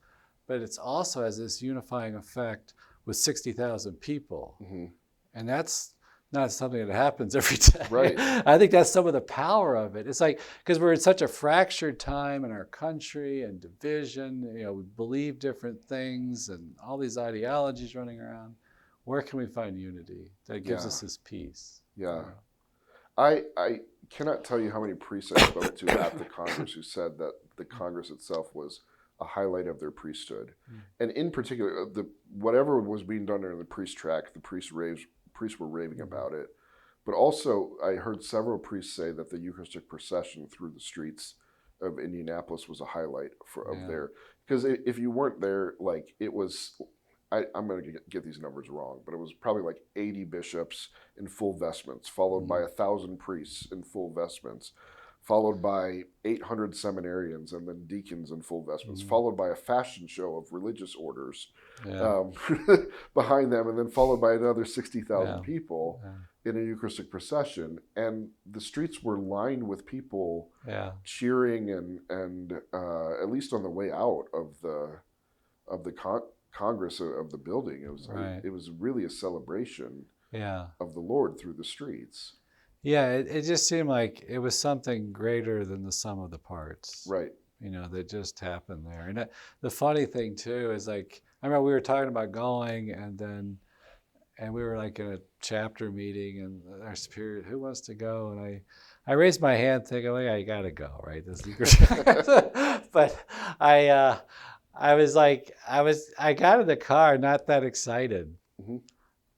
but it's also has this unifying effect with 60,000 people. Mm-hmm. And that's not something that happens every day. Right. I think that's some of the power of it. It's like, because we're in such a fractured time in our country and division, we believe different things and all these ideologies running around. Where can we find unity that gives us this peace? Yeah. I cannot tell you how many priests I spoke to at the Congress who said that the Congress itself was a highlight of their priesthood. And in particular, whatever was being done during the priest track, the priests were raving about it. But also, I heard several priests say that the Eucharistic procession through the streets of Indianapolis was a highlight of their, because if you weren't there, like it was, I'm going to get these numbers wrong, but it was probably like 80 bishops in full vestments, followed by 1,000 priests in full vestments, followed by 800 seminarians and then deacons in full vestments, followed by a fashion show of religious orders behind them, and then followed by another 60,000 people in a Eucharistic procession. And the streets were lined with people cheering and at least on the way out of the Congress of the building. It was really a celebration of the Lord through the streets. Yeah, it just seemed like it was something greater than the sum of the parts. Right. That just happened there. And the funny thing too is, like, I remember we were talking about going, and we were like in a chapter meeting, and our superior, who wants to go? And I raised my hand thinking, oh yeah, you got to go, right? But I was like, I got in the car not that excited. Mm-hmm.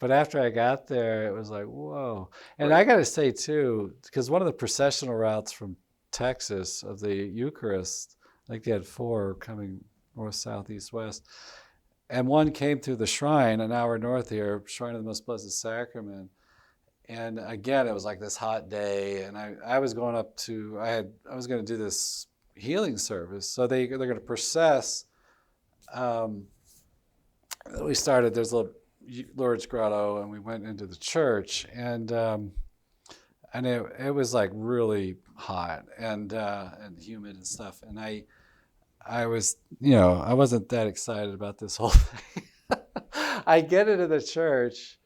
But after I got there, it was like, whoa. And I got to say, too, because one of the processional routes from Texas of the Eucharist, like they had 4 coming north, south, east, west, and one came through the shrine an hour north here, Shrine of the Most Blessed Sacrament. And again, it was like this hot day, and I was going up to, I was going to do this healing service. So they're going to process. We started, there's a little Lourdes Grotto, and we went into the church, and it was like really hot and humid and stuff, and I was, I wasn't that excited about this whole thing. I get into the church,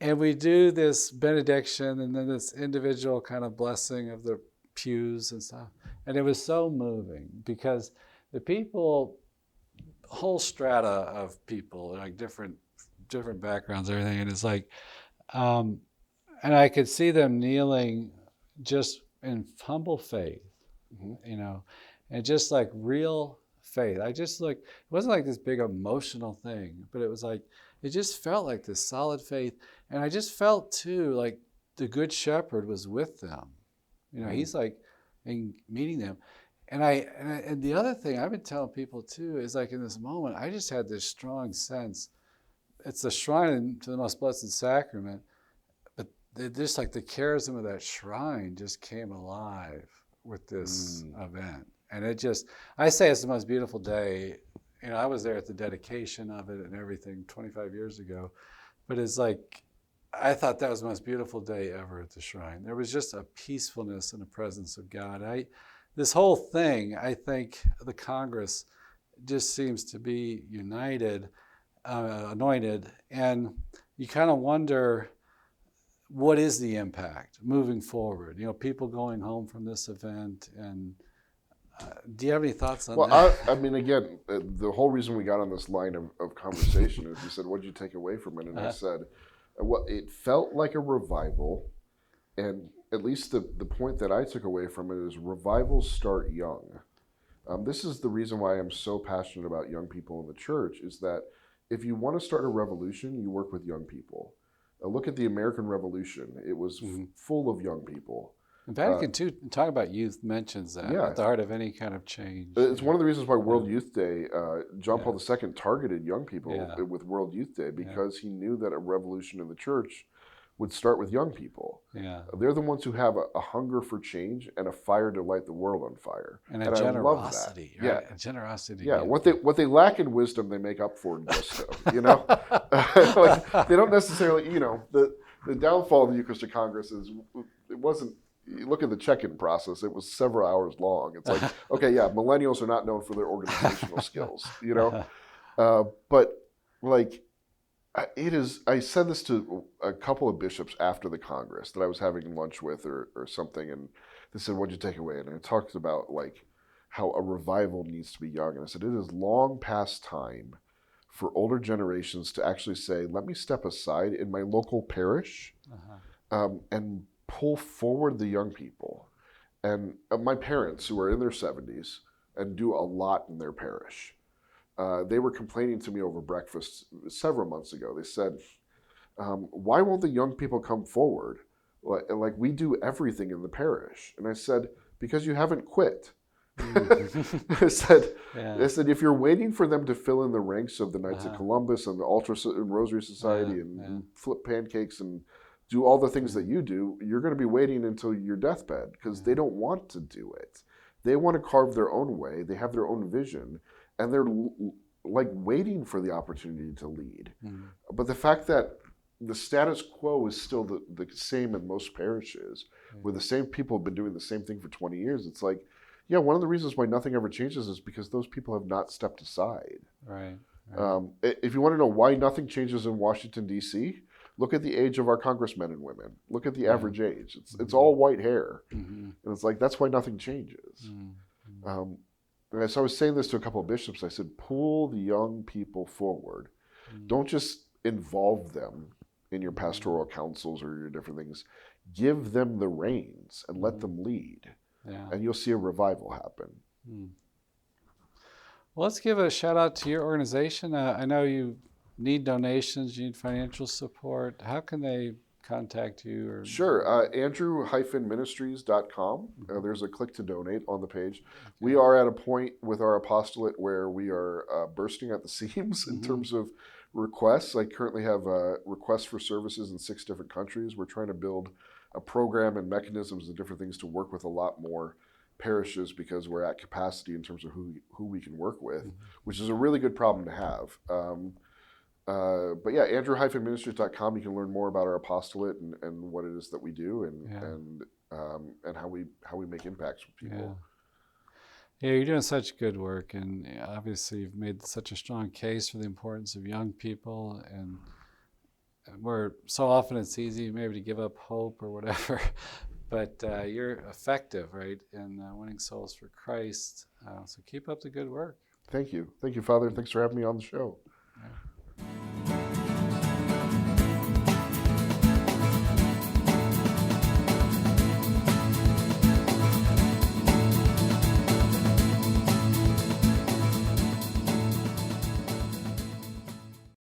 and we do this benediction and then this individual kind of blessing of the pews and stuff, and it was so moving because the people, whole strata of people, like different backgrounds, everything, and it's like, and I could see them kneeling just in humble faith, and just like real faith. I just like, it wasn't like this big emotional thing, but it was like, it just felt like this solid faith, and I just felt too like the Good Shepherd was with them. He's like meeting them. And the other thing I've been telling people too is, like, in this moment, I just had this strong sense. It's the shrine to the Most Blessed Sacrament, but just like the charism of that shrine just came alive with this event. And it just, I say it's the most beautiful day. I was there at the dedication of it and everything 25 years ago, but it's like, I thought that was the most beautiful day ever at the shrine. There was just a peacefulness and a presence of God. This whole thing, I think the Congress just seems to be united, anointed, and you kind of wonder, what is the impact moving forward? People going home from this event, and do you have any thoughts on that? Well, I mean, again, the whole reason we got on this line of conversation is you said, what did you take away from it? And I said, well, it felt like a revival, and at least the point that I took away from it is revivals start young. This is the reason why I'm so passionate about young people in the church, is that if you want to start a revolution, you work with young people. Look at the American Revolution. It was full of young people. And Vatican II, talk about youth, mentions that Yeah. at the heart of any kind of change. It's one of the reasons why World Youth Day, John Yeah. Paul II targeted young people Yeah. with World Youth Day because he knew that a revolution in the church would start with young people. Yeah. They're the ones who have a hunger for change and a fire to light the world on fire. And a I love that. generosity, right? Yeah. A generosity. Yeah, give. what they lack in wisdom, they make up for in gusto. You know, like they don't necessarily. You know, the downfall of the Eucharistic Congress is it wasn't. You look at the check-in process; it was several hours long. It's like, okay, yeah, millennials are not known for their organizational skills. You know, but like it is. I said this to a couple of bishops after the Congress that I was having lunch with or something, and they said, "What'd you take away?" And I talked about like how a revival needs to be young. And I said, it is long past time for older generations to actually say, let me step aside in my local parish and pull forward the young people. And my parents, who are in their 70s and do a lot in their parish, they were complaining to me over breakfast several months ago. They said, why won't the young people come forward? Like we do everything in the parish. And I said, because you haven't quit. I said, if you're waiting for them to fill in the ranks of the Knights of Columbus and the Ultra and Rosary Society and flip pancakes and do all the things that you do, you're going to be waiting until your deathbed because they don't want to do it. They want to carve their own way. They have their own vision, and they're like waiting for the opportunity to lead. But the fact that the status quo is still the same in most parishes, where the same people have been doing the same thing for 20 years, it's like, yeah, one of the reasons why nothing ever changes is because those people have not stepped aside. Right. If you want to know why nothing changes in Washington, D.C., look at the age of our congressmen and women. Look at the average age. It's all white hair. And it's like, that's why nothing changes. And so I was saying this to a couple of bishops. I said, pull the young people forward. Don't just involve them in your pastoral councils or your different things. Give them the reins and let them lead. Yeah. And you'll see a revival happen. Well, let's give a shout out to your organization. I know you need donations, you need financial support. How can they contact you? Or... Sure. Andrew-ministries.com. There's a click to donate on the page. We are at a point with our apostolate where we are bursting at the seams in terms of requests. I currently have requests for services in 6 different countries. We're trying to build a program and mechanisms and different things to work with a lot more parishes because we're at capacity in terms of who we can work with, which is a really good problem to have. But yeah, Andrew-ministries.com. You can learn more about our apostolate and what it is that we do and how we make impacts with people. Yeah, you're doing such good work, and obviously you've made such a strong case for the importance of young people, and where so often it's easy maybe to give up hope or whatever, but you're effective, right, in winning souls for Christ. So keep up the good work. Thank you, Father. Thanks for having me on the show. Yeah.